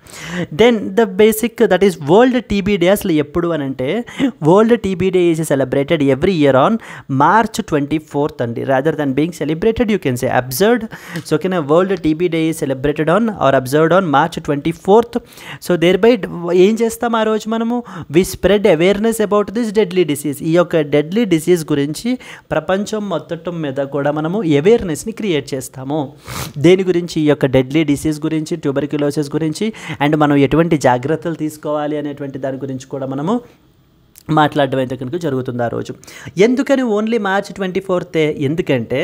Then the basic that is World TB Day. అసలు ఎప్పుడు అని అంటే World TB Day is celebrated every year on March 24th అండి. Rather than being celebrated you can say observed. So ఓకేనా, World TB Day is celebrated on or observed on March 24th. So there by ఏం చేస్తాం ఆ రోజు మనము we spread awareness about this deadly disease. ఈ యొక్క deadly disease గురించి ప్రపంచం మొత్తం మీద కూడా మనము అవేర్నెస్ని క్రియేట్ చేస్తాము. దేని గురించి? ఈ యొక్క డెడ్లీ డిసీజ్ గురించి, ట్యూబర్క్యులోసిస్ గురించి అండ్ మనం ఎటువంటి జాగ్రత్తలు తీసుకోవాలి అనేటువంటి దాని గురించి కూడా మనము మాట్లాడడం అయితే కనుక జరుగుతుంది ఆ రోజు. ఎందుకని ఓన్లీ March 24th? ఎందుకంటే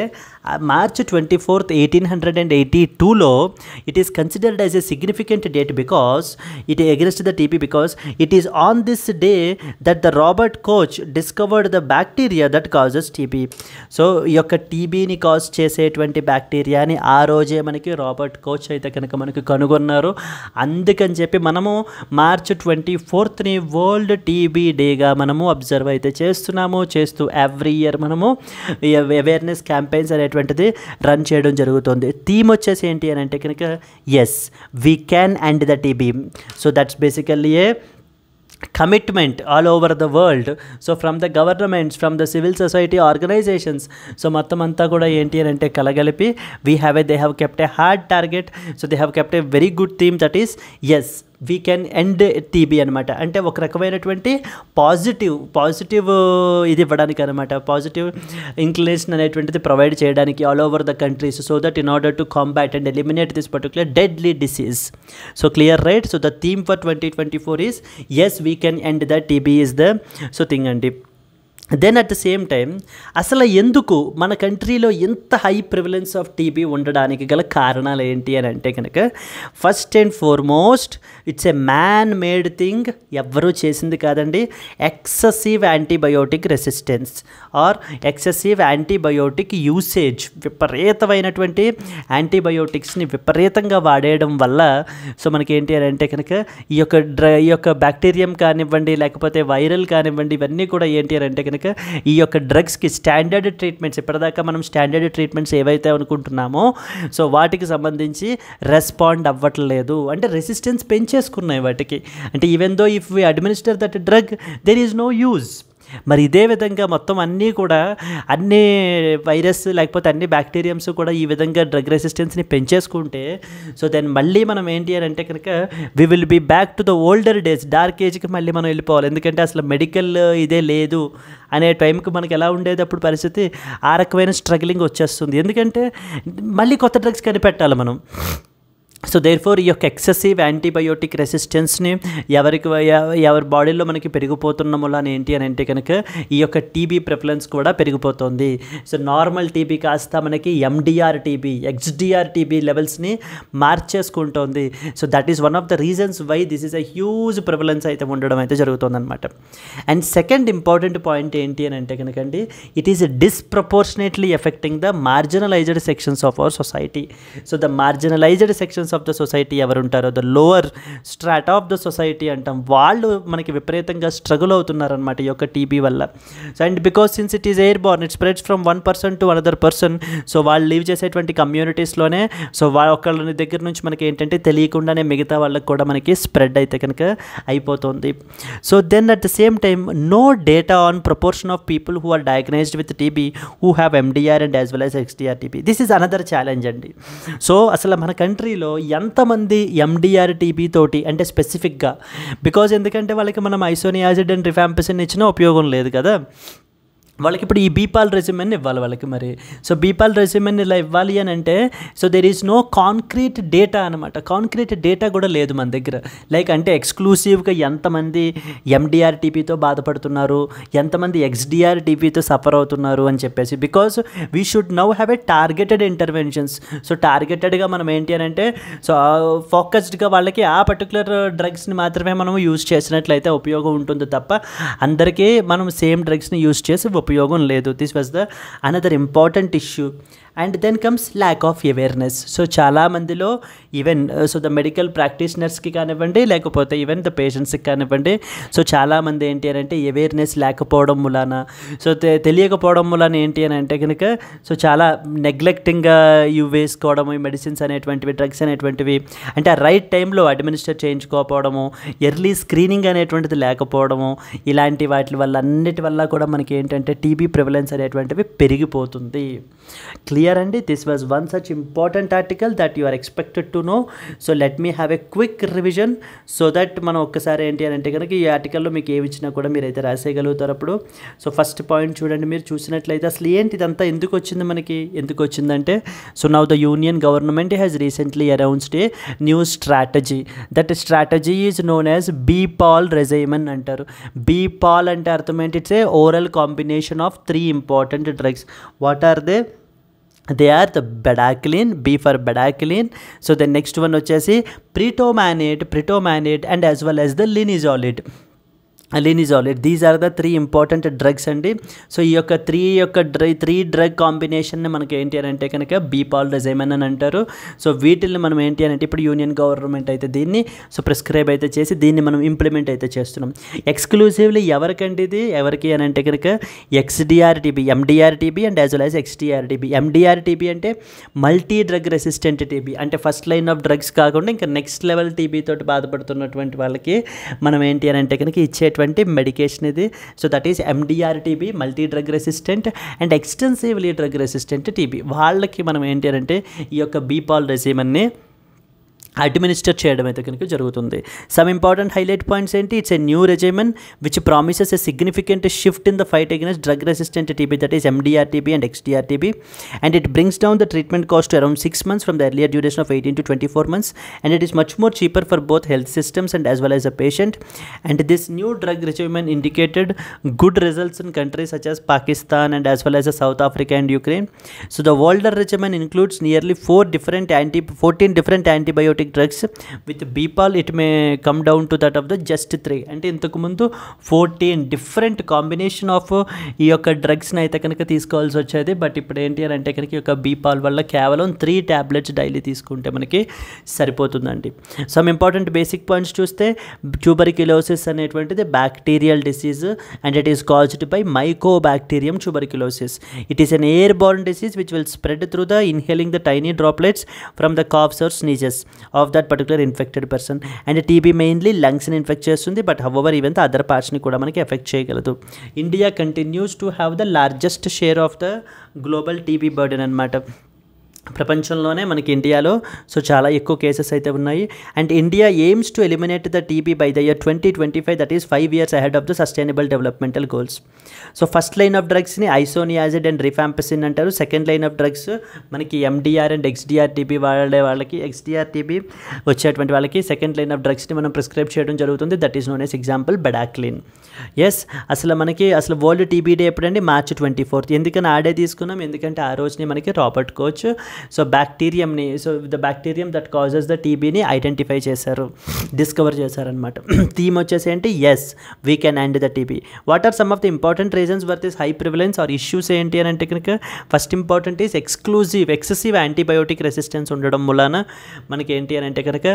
March 24th 1882లో it is considered as a significant date because it against the TB because it is on this day that the Robert Koch discovered the bacteria that causes TB. సో ఈ యొక్క టీబీని cause చేసేటువంటి బ్యాక్టీరియాని ఆ రోజే మనకి Robert coach అయితే కనుక మనకి కనుగొన్నారు. అందుకని చెప్పి మనము March 24th వరల్డ్ టీబీ డేగా మనము అబ్జర్వ్ అయితే చేస్తూ ఎవ్రీ ఇయర్ మనము అవేర్నెస్ క్యాంపెయిన్స్ అనేటువంటిది రన్ చేయడం జరుగుతుంది. థీమ్ వచ్చేసి ఏంటి అని అంటే కనుక yes we can end the TB. So that's basically a commitment all over the world. So from the governments, from the civil society organizations, so మొత్తం అంతా కూడా ఏంటి అని అంటే కలగలిపి they have kept a hard target. So they have kept a very good theme that is yes we can end TB అనమాట. అంటే ఒక రకమైనటువంటి పాజిటివ్ ఇది ఇవ్వడానికి అనమాట, పాజిటివ్ ఇంక్లినేషన్ అనేటువంటిది ప్రొవైడ్ చేయడానికి all over the countries so that in order to combat and eliminate this particular deadly disease. So clear right. So the theme for 2024 is as we can end the TB is the so thing అండి. Then at the same time అసలు ఎందుకు మన కంట్రీలో ఎంత high prevalence of TB ఉండడానికి గల కారణాలు ఏంటి అని అంటే కనుక first and foremost it's a man made thing. ఎవ్వరూ చేసింది కాదండి. Excessive antibiotic resistance or excessive antibiotic usage. విపరీతమైనటువంటి యాంటీబయోటిక్స్ని విపరీతంగా వాడేయడం వల్ల సో మనకి ఏంటి అని అంటే కనుక ఈ యొక్క బ్యాక్టీరియం కానివ్వండి లేకపోతే వైరల్ కానివ్వండి ఇవన్నీ కూడా ఏంటి అని అంటే కనుక ఈ యొక్క డ్రగ్స్కి స్టాండర్డ్ ట్రీట్మెంట్స్ ఇప్పటిదాకా మనం స్టాండర్డ్ ట్రీట్మెంట్స్ ఏవైతే అనుకుంటున్నామో సో వాటికి సంబంధించి రెస్పాండ్ అవ్వట్లేదు. అంటే రెసిస్టెన్స్ పెంచేసుకున్నాయి వాటికి. అంటే even though if we administer that drug there is no use. మరి ఇదే విధంగా మొత్తం అన్నీ కూడా అన్ని వైరస్ లేకపోతే అన్ని బ్యాక్టీరియంస్ కూడా ఈ విధంగా డ్రగ్ రెసిస్టెన్స్ని పెంచేసుకుంటే సో దెన్ మళ్ళీ మనం ఏంటి అని అంటే కనుక we will be back to the older days, dark ఏజ్కి మళ్ళీ మనం వెళ్ళిపోవాలి. ఎందుకంటే అసలు మెడికల్ ఇదే లేదు అనే టైంకి మనకి ఎలా ఉండేది అప్పుడు పరిస్థితి, ఆ రకమైన స్ట్రగ్లింగ్ వచ్చేస్తుంది. ఎందుకంటే మళ్ళీ కొత్త డ్రగ్స్ కనిపెట్టాలి మనం. సో దేర్ఫోర్ ఈ యొక్క ఎక్సెసివ్ యాంటీబయోటిక్ రెసిస్టెన్స్ని ఎవరి బాడీలో మనకి పెరిగిపోతున్న మూలాన ఏంటి అని అంటే కనుక ఈ యొక్క టీబీ ప్రిఫరెన్స్ కూడా పెరిగిపోతుంది. సో నార్మల్ టీబీ కాస్త మనకి ఎండిఆర్ టీబీ, ఎక్స్డిఆర్ టీబీ లెవెల్స్ని మార్చేసుకుంటుంది. So that is one of the reasons why this is a huge preference అయితే ఉండడం అయితే జరుగుతుందన్నమాట. అండ్ సెకండ్ ఇంపార్టెంట్ పాయింట్ ఏంటి అని అంటే కనుకండి it is disproportionately affecting the marginalised sections of our society. So the marginalised sections of the society ఎవరు ఉంటారో the lower strata of the society అంటాం, వాళ్ళు మనకి విపరీతంగా స్ట్రగుల్ అవుతున్నారనమాట ఈ యొక్క టీబీ వల్ల. So and because since it is air born it spreads from one person to another person. So వాళ్ళు లీవ్ చేసేటువంటి కమ్యూనిటీస్లోనే సో ఒకళ్ళ దగ్గర నుంచి మనకి ఏంటంటే తెలియకుండానే మిగతా వాళ్ళకి కూడా మనకి స్ప్రెడ్ అయితే కనుక అయిపోతుంది. So then at the same time no data on proportion of people who are diagnosed with TB who have MDR and as well as XDR TB. This is another challenge అండి. So అసలు మన కంట్రీలో ఎంతమంది MDR TB తోటి అంటే స్పెసిఫిక్గా because ఎందుకంటే వాళ్ళకి మనం ఐసోనియాజిడ్ అండ్ రిఫాంపిసిన్ ఇచ్చినా ఉపయోగం లేదు కదా. వాళ్ళకి ఇప్పుడు ఈ బీపాల్ రెజ్యూమెన్ ఇవ్వాలి వాళ్ళకి. మరి సో బీపాల్ రెజ్యూమెన్ ఇలా ఇవ్వాలి అని అంటే so there is no concrete data అనమాట. కాంక్రీట్ డేటా కూడా లేదు మన దగ్గర. లైక్ అంటే ఎక్స్క్లూసివ్గా ఎంతమంది ఎండిఆర్ టీబీతో బాధపడుతున్నారు, ఎంతమంది ఎక్స్డిఆర్ టీబీతో సఫర్ అవుతున్నారు అని చెప్పేసి, because we should now have a targeted interventions. So టార్గెటెడ్గా మనం ఏంటి అని అంటే సో ఫోకస్డ్గా వాళ్ళకి ఆ పర్టికులర్ డ్రగ్స్ని మాత్రమే మనం యూజ్ చేసినట్లయితే ఉపయోగం ఉంటుంది తప్ప అందరికీ మనం సేమ్ డ్రగ్స్ని యూజ్ చేసి ఉపయోగం లేదు. This was the another important issue. And then comes lack of awareness. So చాలామందిలో ఈవెన్ సో ద మెడికల్ ప్రాక్టీషనర్స్కి కానివ్వండి, లేకపోతే ఈవెన్ ద పేషెంట్స్కి కానివ్వండి, సో చాలామంది ఏంటి అని అంటే అవేర్నెస్ లేకపోవడం మూలాన, సో తెలియకపోవడం మూలాన ఏంటి అని అంటే కనుక సో చాలా నెగ్లెక్టింగ్గా ఇవి వేసుకోవడం, ఈ మెడిసిన్స్ అనేటువంటివి, డ్రగ్స్ అనేటువంటివి అంటే ఆ రైట్ టైంలో అడ్మినిస్టర్ చేయించుకోకపోవడము, ఎర్లీ స్క్రీనింగ్ అనేటువంటిది లేకపోవడము, ఇలాంటి వాటి వల్ల అన్నిటి వల్ల కూడా మనకి ఏంటంటే టీబీ ప్రివలెన్స్ అనేటువంటివి పెరిగిపోతుంది. క్లియర్ అండి? This was one such important article that you are expected to know. So let me have a quick revision so that మనం ఒక్కసారి ఏంటి అని అంటే కనుక ఈ ఆర్టికల్లో మీకు ఏమి ఇచ్చినా కూడా మీరైతే రాసేయగలుగుతారు అప్పుడు. సో ఫస్ట్ పాయింట్ చూడండి, మీరు చూసినట్లయితే అసలు ఏంటి ఇదంతా ఎందుకు వచ్చింది మనకి, ఎందుకు వచ్చిందంటే so now the union government has recently announced a new strategy. That strategy is known as BPaL regimen అంటారు. బీపాల్ అంటే అర్థం ఏంటి? It's a oral combination of 3 important drugs. What are they? They are the bedaquiline, B for bedaquiline. So the next one వచ్చేసి pretomanate and as well as the linezolid. These are the 3 important drugs అండి. So ఈ యొక్క 3 drug కాంబినేషన్ని మనకి ఏంటి అని అంటే కనుక బీపాల్ రెజైమన్ అని అంటారు. సో వీటిని మనం ఏంటి అని అంటే ఇప్పుడు యూనియన్ గవర్నమెంట్ అయితే దీన్ని సో ప్రిస్క్రైబ్ అయితే చేసి దీన్ని మనం ఇంప్లిమెంట్ అయితే చేస్తున్నాం. ఎక్స్క్లూజివ్లీ ఎవరికండి ఇది, ఎవరికి అని అంటే కనుక XDR TB, MDR TB and as well as XDR TB. MDR TB అంటే మల్టీ డ్రగ్ రెసిస్టెంట్ టీబీ, అంటే ఫస్ట్ లైన్ ఆఫ్ డ్రగ్స్ కాకుండా ఇంకా నెక్స్ట్ లెవెల్ టీబీ తోటి బాధపడుతున్నటువంటి వాళ్ళకి మనం ఏంటి అని అంటే కనుక ఇచ్చేటువంటి మెడికేషన్ ఇది. So that is MDR TB, multi drug resistant and extensively drug resistant TB. వాళ్ళకి మనం ఏంటి అంటే ఈ యొక్క బీపాల్ రెజిమన్ని అడ్మినిస్టర్ చేయడం అయితే కనుక జరుగుతుంది. సమ్ ఇంపార్టెంట్ హైలైట్ పాయింట్స్ ఏంటి? It's a new regimen which promises a significant shift in the fight against drug resistant TB, that is MDR TB and XDR TB, and it brings down the treatment cost to around 6 months from the earlier duration of 18 to 24 months, and it is much more cheaper for both health systems and as well as the patient. And this new drug regimen indicated good results in countries such as Pakistan and as well as South Africa and Ukraine. So the older regimen includes nearly 14 different antibiotic drugs. With BPAL it may come down to that of the just 3. అంటే ఇంతకు ముందు 14 different combination of ఈ యొక్క డ్రగ్స్ని అయితే కనుక తీసుకోవాల్సి వచ్చేది. But ఇప్పుడు ఏంటి అని అంటే కనుక ఈ యొక్క బీపాల్ వల్ల కేవలం 3 tablets డైలీ తీసుకుంటే మనకి సరిపోతుందండి. సమ్ ఇంపార్టెంట్ బేసిక్ పాయింట్స్ చూస్తే ట్యూబర్క్యులోసిస్ అనేటువంటిది bacterial disease and it is caused by Mycobacterium tuberculosis. It is an air borne disease which will spread through the inhaling the tiny droplets from the coughs or sneezes of that particular infected person. And TB mainly lungs ని infect చేస్తుంది, but however even the other పార్ట్స్ని కూడా మనకి affect చేయగలదు. India continues to have the largest share of the global TB burden అనమాట. ప్రపంచంలోనే మనకి ఇండియాలో సో చాలా ఎక్కువ కేసెస్ అయితే ఉన్నాయి. And India aims to eliminate the TB by the year 2025, that is 5 years ahead of the sustainable developmental goals. So first line of డ్రగ్స్ని isoniazid and rifampicin అంటారు. సెకండ్ లైన్ ఆఫ్ డ్రగ్స్ మనకి MDR and XDR TB వాళ్ళకి XDR TB వచ్చేటువంటి వాళ్ళకి second line of డ్రగ్స్ని మనం prescribe చేయడం జరుగుతుంది. That is known as example bedaquiline. Yes, అసలు వరల్డ్ టీబీ డే ఎప్పుడండి? March 24th. ఎందుకని ఆ డే తీసుకున్నాం? ఎందుకంటే ఆ రోజుని మనకి రాబర్ట్ కోచ్ సో బ్యాక్టీరియంని the bacterium that causes the టీబీని ఐడెంటిఫై చేశారు, డిస్కవర్ చేశారనమాట. థీమ్ వచ్చేసి ఏంటి? Yes, we can end the TB. What are some of the important reasons for this high prevalence or issues ఏంటి అని అంటే కనుక first important is excessive antibiotic resistance ఉండడం మూలాన మనకి ఏంటి అని అంటే కనుక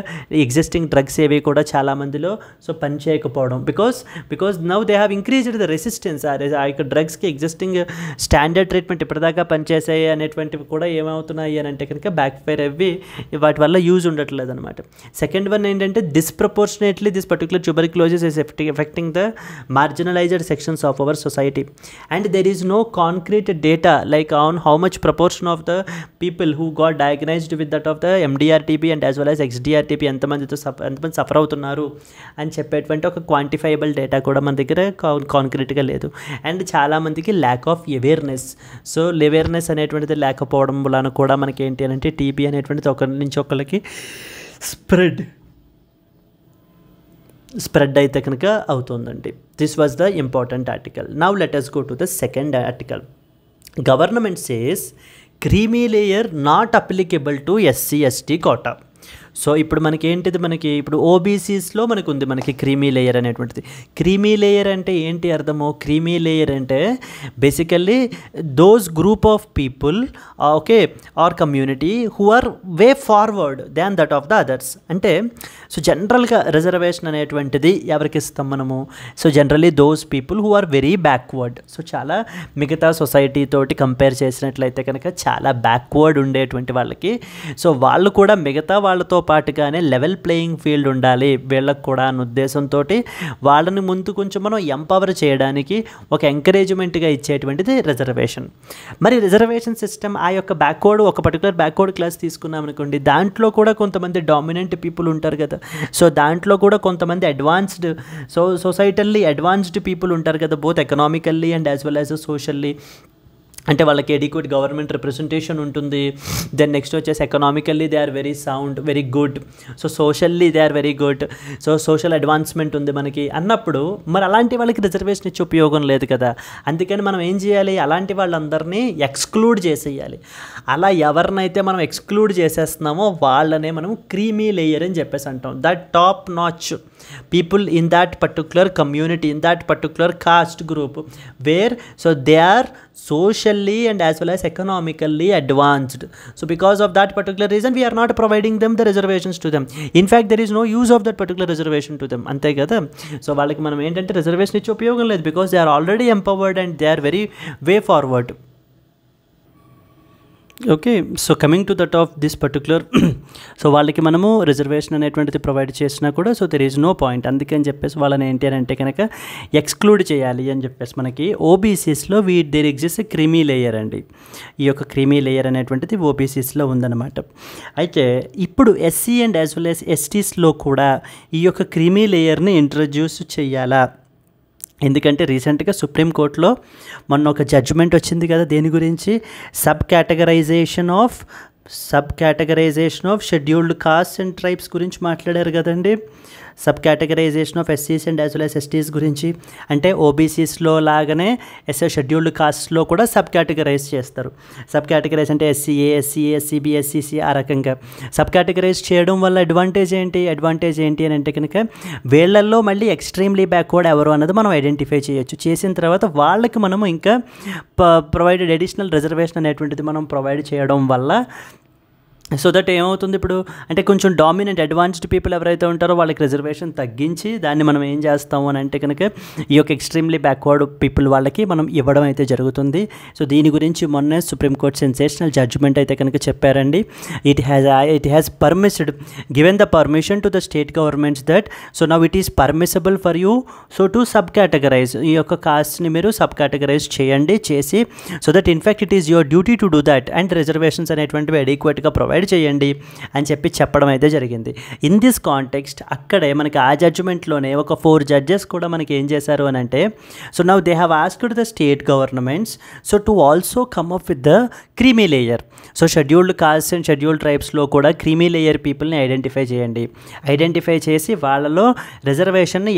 ఎగ్జిస్టింగ్ డ్రగ్స్ ఏవి కూడా చాలా మందిలో సో పనిచేయకపోవడం. Because now they have increased the resistance. ఆ యొక్క డ్రగ్స్కి ఎగ్జిస్టింగ్ స్టాండర్డ్ ట్రీట్మెంట్ ఇప్పటిదాకా పనిచేసాయి అనేటువంటివి కూడా ఏమవుతున్నాయి అవుతున్నాయి అని అంటే కనుక బ్యాక్ ఫైర్ అవి వాటి వల్ల యూజ్ ఉండట్లేదు అనమాట. సెకండ్ వన్ ఏంటంటే disproportionately this particular tuberculosis is affecting the marginalised sections of our society and there is no concrete data like on how much proportion of the people who got diagnosed with that of the MDR TB and as well as XDR TB ఎంతమంది suffer అవుతున్నారు అని చెప్పేటువంటి ఒక quantifiable data కూడా మన దగ్గర కాంక్రీట్గా లేదు. And చాలామందికి lakh of awareness. So awareness అనేటువంటిది లేకపోవడం వలన కూడా మనకి ఏంటి అని అంటే టీబీ అనేటువంటిది ఒకరి నుంచి ఒకరికి స్ప్రెడ్ అయితే కనుక అవుతుందండి. This was the important article. Now let us go to the second article. Government says creamy layer not applicable to SC/ST quota. So ఇప్పుడు మనకి ఏంటిది, మనకి ఇప్పుడు ఓబీసీస్లో మనకు ఉంది మనకి క్రీమీ లేయర్ అనేటువంటిది. క్రీమీ లేయర్ అంటే ఏంటి అర్థము? క్రీమీ లేయర్ అంటే basically those group of people okay or community who are way forward than that of the others. అంటే సో జనరల్గా రిజర్వేషన్ అనేటువంటిది ఎవరికి ఇస్తాం మనము? So generally those people who are very backward. So చాలా మిగతా సొసైటీ తోటి కంపేర్ చేసినట్లయితే కనుక చాలా బ్యాక్వర్డ్ ఉండేటువంటి వాళ్ళకి, సో వాళ్ళు కూడా మిగతా వాళ్ళతో పాటుగానే లెవెల్ ప్లేయింగ్ ఫీల్డ్ ఉండాలి వీళ్ళకి కూడా అన్న ఉద్దేశంతో వాళ్ళని ముందు కొంచెం మనం ఎంపవర్ చేయడానికి ఒక ఎంకరేజ్మెంట్గా ఇచ్చేటువంటిది రిజర్వేషన్. మరి రిజర్వేషన్ సిస్టమ్ ఆ యొక్క బ్యాక్వర్డ్ ఒక పర్టికులర్ బ్యాక్వర్డ్ క్లాస్ తీసుకున్నాం అనుకోండి, దాంట్లో కూడా కొంతమంది డామినెంట్ పీపుల్ ఉంటారు కదా. సో దాంట్లో కూడా కొంతమంది అడ్వాన్స్డ్ సొసైటల్లీ అడ్వాన్స్డ్ పీపుల్ ఉంటారు కదా, both economically and as well as socially. అంటే వాళ్ళకి ఎడిక్వేట్ గవర్నమెంట్ రిప్రజెంటేషన్ ఉంటుంది. దెన్ నెక్స్ట్ వచ్చేసి economically they are very sound, very good. So socially they are very good. So social advancement ఉంది మనకి అన్నప్పుడు మరి అలాంటి వాళ్ళకి రిజర్వేషన్ ఇచ్చే ఉపయోగం లేదు కదా. అందుకని మనం ఏం చేయాలి, అలాంటి వాళ్ళందరినీ ఎక్స్క్లూడ్ చేసేయాలి. అలా ఎవరినైతే మనం ఎక్స్క్లూడ్ చేసేస్తున్నామో వాళ్ళనే మనం క్రీమీ లేయర్ అని చెప్పేసి అంటాం. That top notch people in that particular community, in that particular caste group where so they are socially and as well as economically advanced. So because of that particular reason we are not providing them the reservations to them. In fact there is no use of that particular reservation to them. ante kada. So వాళ్ళకి మనం ఏంటంటే reservation ఇచ్చే ఉపయోగం లేదు, because they are already empowered and they are very way forward. Okay, so coming to that of this particular so వాళ్ళకి మనము reservation అనేటువంటిది provide చేసినా కూడా so there is no point. అందుకని చెప్పేసి వాళ్ళని ఏంటి అని అంటే కనుక ఎక్స్క్లూడ్ చేయాలి అని చెప్పేసి మనకి ఓబీసీస్లో దేర్ ఎగ్జిస్ట్ క్రీమీ లేయర్ అండి. ఈ యొక్క క్రీమీ లేయర్ అనేటువంటిది ఓబీసీస్లో ఉందన్నమాట. అయితే ఇప్పుడు SC and as well as ఎస్టీస్లో కూడా ఈ యొక్క క్రీమీ లేయర్ని ఇంట్రడ్యూస్ చేయాలా? ఎందుకంటే రీసెంట్గా సుప్రీంకోర్టులో మొన్న ఒక జడ్జిమెంట్ వచ్చింది కదా, దేని గురించి? Sub categorisation of scheduled caste and tribes గురించి మాట్లాడారు కదండి. సబ్ కేటగరైజేషన్ ఆఫ్ ఎస్సీస్ and as well as STs గురించి. అంటే ఓబీసీస్లో లాగానే షెడ్యూల్డ్ కాస్ట్లో కూడా సబ్ కేటగరైజ్ చేస్తారు. సబ్ కేటగరైజ్ అంటే ఎస్సీఏ, ఎస్సీబీ, ఎస్సీసీ ఆ రకంగా సబ్ కేటగరైజ్ చేయడం వల్ల అడ్వాంటేజ్ ఏంటి అని అంటే కనుక వీళ్ళల్లో మళ్ళీ ఎక్స్ట్రీమ్లీ బ్యాక్వర్డ్ ఎవరు అన్నది మనం ఐడెంటిఫై చేయొచ్చు. చేసిన తర్వాత వాళ్ళకి మనము ఇంకా ప్రొవైడెడ్ అడిషనల్ రిజర్వేషన్ అనేటువంటిది మనం ప్రొవైడ్ చేయడం వల్ల సో దట్ ఏమవుతుంది ఇప్పుడు అంటే కొంచెం డామినెంట్ అడ్వాన్స్డ్ పీపుల్ ఎవరైతే ఉంటారో వాళ్ళకి రిజర్వేషన్ తగ్గించి దాన్ని మనం ఏం చేస్తాము అని అంటే కనుక ఈ యొక్క ఎక్స్ట్రీమ్లీ బ్యాక్వర్డ్ పీపుల్ వాళ్ళకి మనం ఇవ్వడం అయితే జరుగుతుంది. సో దీని గురించి మొన్నే సుప్రీంకోర్టు సెన్సేషనల్ జడ్జ్మెంట్ అయితే కనుక చెప్పారండి. It has permissed given the permission to the state governments that so now it is permissible for you so to sub categorise, ఈ యొక్క కాస్ట్ని మీరు సబ్ కేటగరైజ్ చేసి so that in fact it is your duty to do that and reservations అనేటువంటివి అడిక్వేట్గా provide చేయండి అని చెప్పడం అయితే జరిగింది. ఇన్ దిస్ కాంటెక్స్ట్ అక్కడే మనకి ఆ జడ్జిమెంట్లోనే ఒక 4 జడ్జెస్ కూడా మనకి ఏం చేశారు అని అంటే so now they have asked the state governments so to also come up with the creamy layer. So scheduled caste and scheduled ట్రైబ్స్లో కూడా క్రీమీ లేయర్ పీపుల్ని ఐడెంటిఫై చేసి వాళ్ళలో రిజర్వేషన్ని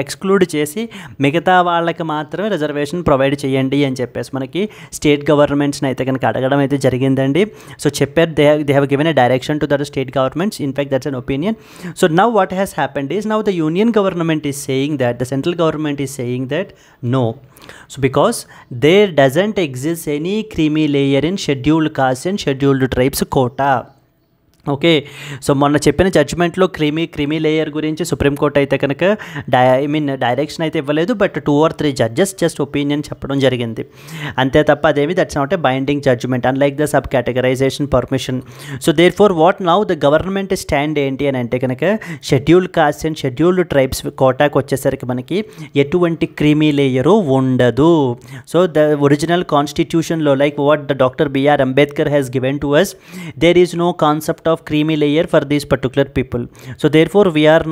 ఎక్స్క్లూడ్ చేసి మిగతా వాళ్ళకి మాత్రమే రిజర్వేషన్ ప్రొవైడ్ చేయండి అని చెప్పేసి మనకి స్టేట్ గవర్నమెంట్స్ని అయితే కనుక అడగడం అయితే జరిగిందండి. సో చెప్పారు they have given a direction to the state governments. In fact that's an opinion. So now what has happened is now the union government is saying that the central government is saying that no, so because there doesn't exist any creamy layer in scheduled caste and scheduled tribes quota. Okay. So మొన్న చెప్పిన జడ్జ్మెంట్లో creamy layer గురించి supreme court అయితే కనుక direction అయితే ఇవ్వలేదు, but 2 or 3 judges just opinion చెప్పడం జరిగింది అంతే తప్ప అదేమి that's not a binding judgement unlike the sub categorisation permission. So therefore what now the government stand ఏంటి అని అంటే కనుక scheduled caste and scheduled tribes కోటాకు వచ్చేసరికి మనకి ఎటువంటి క్రీమీ లేయరు ఉండదు. సో ద ఒరిజినల్ కాన్స్టిట్యూషన్లో like what the doctor B R Ambedkar has given to us, there is no concept of creamy layer for these particular people. So therefore we are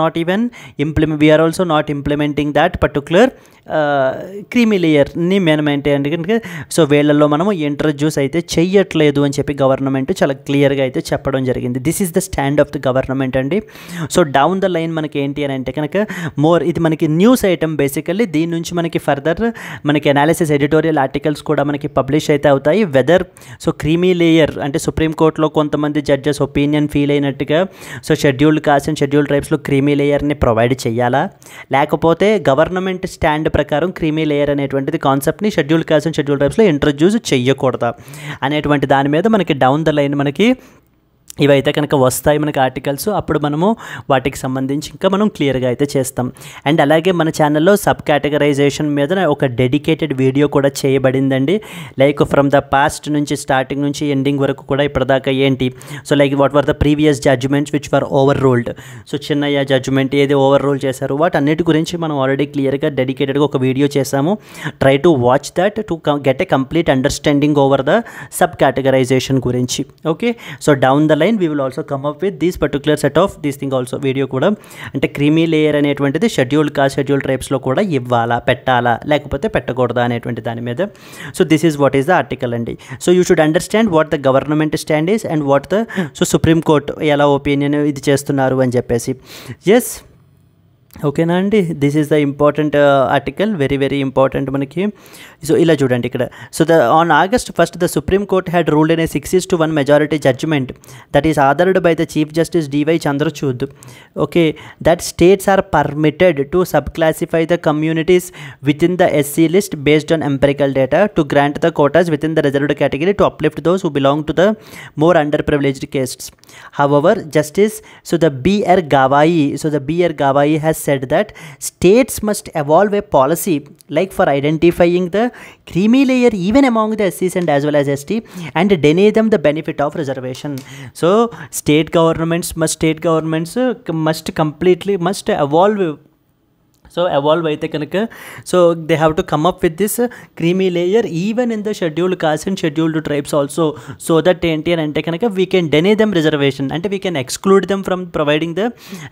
also not implementing that particular creamy లేయర్ని మేనమైతే కనుక so వీళ్ళల్లో మనము introduce అయితే చెయ్యట్లేదు అని చెప్పి government చాలా క్లియర్గా అయితే చెప్పడం జరిగింది. This is the stand of the government అండి. సో డౌన్ ద లైన్ మనకి ఏంటి అని అంటే కనుక ఇది మనకి న్యూస్ ఐటమ్ బేసికల్లీ. దీని నుంచి మనకి ఫర్దర్ మనకి అనాలిసిస్ ఎడిటోరియల్ ఆర్టికల్స్ కూడా మనకి పబ్లిష్ అయితే అవుతాయి. వెదర్ సో క్రీమీ లేయర్ అంటే సుప్రీంకోర్టులో కొంతమంది జడ్జెస్ ఒపీనియన్ ఫీల్ అయినట్టుగా so scheduled caste and scheduled ట్రైబ్స్లో క్రీమీ లేయర్ని ప్రొవైడ్ చేయాలా, లేకపోతే గవర్నమెంట్ స్టాండ్ ప్రకారం క్రీమీ లేయర్ అనేటువంటిది కాన్సెప్ట్ని షెడ్యూల్డ్ కాస్ట్ అండ్ షెడ్యూల్డ్ ట్రైబ్స్లో ఇంట్రడ్యూస్ చేయకూడదా అనేటువంటి దాని మీద మనకి డౌన్ ద లైన్ మనకి ఇవైతే కనుక వస్తాయి మనకి ఆర్టికల్స్. అప్పుడు మనము వాటికి సంబంధించి ఇంకా మనం క్లియర్గా అయితే చేస్తాం. అండ్ అలాగే మన ఛానల్లో సబ్ కేటగరైజేషన్ మీద ఒక డెడికేటెడ్ వీడియో కూడా చేయబడిందండి. లైక్ ఫ్రమ్ ద పాస్ట్ నుంచి స్టార్టింగ్ నుంచి ఎండింగ్ వరకు కూడా ఇప్పటిదాకా ఏంటి, so like what were the previous judgements which were overruled, so Chinnaiah judgement ఏది ఓవర్ రూల్ చేశారు వాటన్నిటి గురించి మనం ఆల్రెడీ క్లియర్గా డెడికేటెడ్గా ఒక వీడియో చేశాము. Try to watch that to get a complete understanding over the sub categorisation గురించి. Okay. So down the we will also come up with these particular set of these thing also video కూడా అంటే creamy layer అనేటువంటిది scheduled caste scheduled ట్రైబ్స్లో కూడా ఇవ్వాలా పెట్టాలా లేకపోతే పెట్టకూడదా అనేటువంటి దాని మీద. So this is what is the article అండి. So you should understand what the government stand is and what the so supreme court ఎలా ఒపీనియన్ ఇది చేస్తున్నారు అని చెప్పేసి. ఎస్ ఓకేనా అండి. This is the important article, very very important మనకి. So ఇలా చూడండి ఇక్కడ. So on August 1st the supreme court had ruled in a 6-1 majority judgement that is ordered by the chief justice DY Chandrachud. Okay. That states are permitted to sub classify the communities within the SC list based on empirical data to grant the quotas within the reserved category to uplift those who belong to the more under privileged castes. However justice the B.R. Gawai has said that states must evolve a policy like for identifying the creamy layer even among the SCs and as well as ST and deny them the benefit of reservation. So state governments must evolve. So evolve అయితే కనుక so they have to come up with this creamy layer even in the scheduled caste and scheduled tribes also. So that ఏంటి అని అంటే కనుక we can deny them reservation అంటే we can exclude them from providing the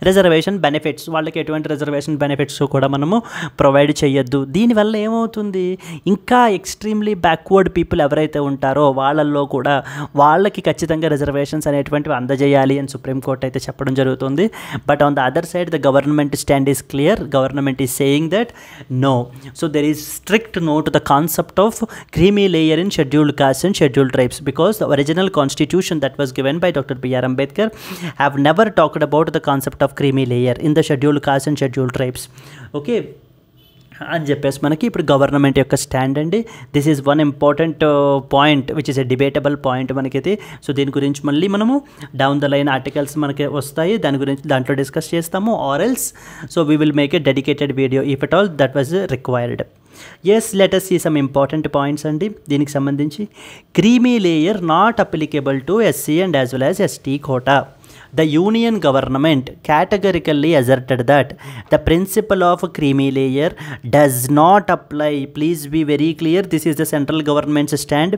reservation benefits. వాళ్ళకి ఎటువంటి reservation benefits కూడా మనము provide చేయొద్దు. దీనివల్ల ఏమవుతుంది, ఇంకా ఎక్స్ట్రీమ్లీ బ్యాక్వర్డ్ పీపుల్ ఎవరైతే ఉంటారో వాళ్ళల్లో కూడా వాళ్ళకి ఖచ్చితంగా రిజర్వేషన్స్ అనేటువంటివి అందజేయాలి అని సుప్రీంకోర్టు అయితే చెప్పడం జరుగుతుంది. But on the other side the government stand is clear. Government is saying that no. So there is strict no to the concept of creamy layer in scheduled castes and scheduled tribes because the original constitution that was given by Dr. B.R. Ambedkar have never talked about the concept of creamy layer in the scheduled castes and scheduled tribes. Okay. అని చెప్పేసి మనకి ఇప్పుడు government యొక్క stand అండి. This is one important point which is a debatable point మనకైతే. So దీని గురించి మళ్ళీ మనము డౌన్ ద లైన్ ఆర్టికల్స్ మనకి వస్తాయి, దాని గురించి దాంట్లో డిస్కస్ చేస్తాము. Or else so we will make a dedicated video if at all that was required. Yes let us see some important points అండి దీనికి సంబంధించి. Creamy layer not applicable to SC and as well as ST quota. The Union government categorically asserted that the principle of creamy layer does not apply. Please be very clear. This is the central government's stand.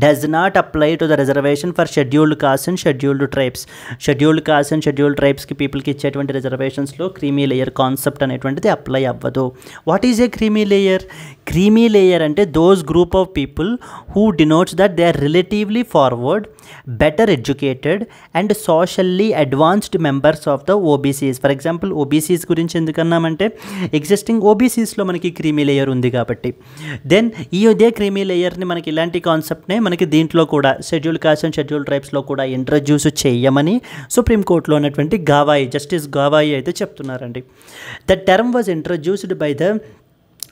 Does not apply to the reservation for scheduled castes and scheduled tribes. Scheduled castes and scheduled tribes ki people ki ఇచ్చేటువంటి reservations లో creamy layer concept అనేటువంటిది apply అవ్వదు. What is a creamy layer? Creamy layer అంటే those group of people who denotes that they are relatively forward, better educated and socially advanced members of the OBCs. For example OBCs గురించి ఎందుకన్నామంటే existing OBCస్లో మనకి creamy layer ఉంది కాబట్టి then ఇదే creamy లేయర్ని మనకి ఇలాంటి కాన్సెప్ట్నే మనకి దీంట్లో కూడా షెడ్యూల్డ్ కాస్ట్ అండ్ షెడ్యూల్డ్ ట్రైబ్స్లో కూడా ఇంట్రడ్యూస్ చేయమని సుప్రీంకోర్టులో ఉన్నటువంటి జస్టిస్ గావాయి అయితే చెప్తున్నారండి. The term was introduced by the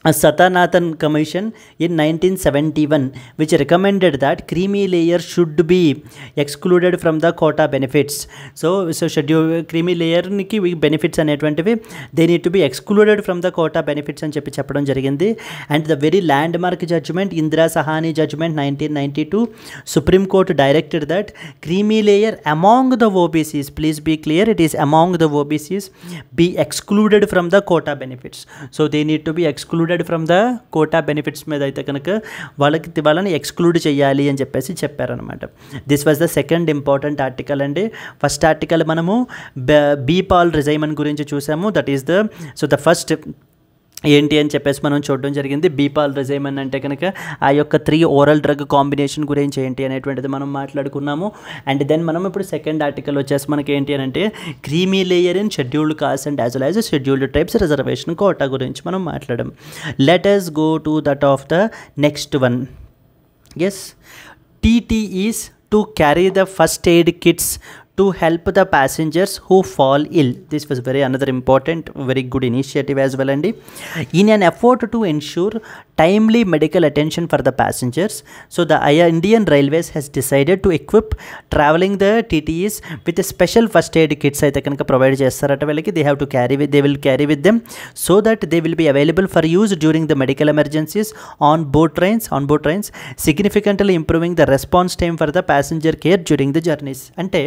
a Sathanathan Commission in 1971, which recommended that creamy layer should be excluded from the quota benefits. So schedule creamy layer కి benefits అనేటువంటివి they need to be excluded from the quota benefits అని చెప్పడం జరిగింది. And the very landmark judgment, Indira Sahani judgment 1992, Supreme Court directed that creamy layer among the OBCs, please be clear, it is among the OBCs, be excluded from the quota benefits. So they need to be excluded from the quota benefits మీద అయితే కనుక వాళ్ళని exclude చేయాలి అని చెప్పేసి చెప్పారనమాట. This was the second important article అండి. First article మనము బి పాల్ రిజైమన్ గురించి చూసాము. దట్ ఈస్ ద ఫస్ట్ ఏంటి అని చెప్పేసి మనం చూడడం జరిగింది. బీపాల్ రిజైమన్ అంటే కనుక ఆ యొక్క 3 ఓరల్ డ్రగ్ కాంబినేషన్ గురించి ఏంటి అనేటువంటిది మనం మాట్లాడుకున్నాము. అండ్ దెన్ మనం ఇప్పుడు సెకండ్ ఆర్టికల్ వచ్చేసి మనకి ఏంటి అని అంటే creamy layer in scheduled caste and as well as scheduled tribes reservation quota గురించి మనం మాట్లాడడం. Let us go to that of the next one. Yes, TT is to carry the first aid kits to help the passengers who fall ill. This was another important, very good initiative as well, and in an effort to ensure timely medical attention for the passengers, so the Indian Railways has decided to equip traveling the TTEs with a special first aid kits అయితే కనుక provide చేస్తారట వీళ్ళకి. They will carry with them so that they will be available for use during the medical emergencies on board trains, significantly improving the response time for the passenger care during the journeys. అంటే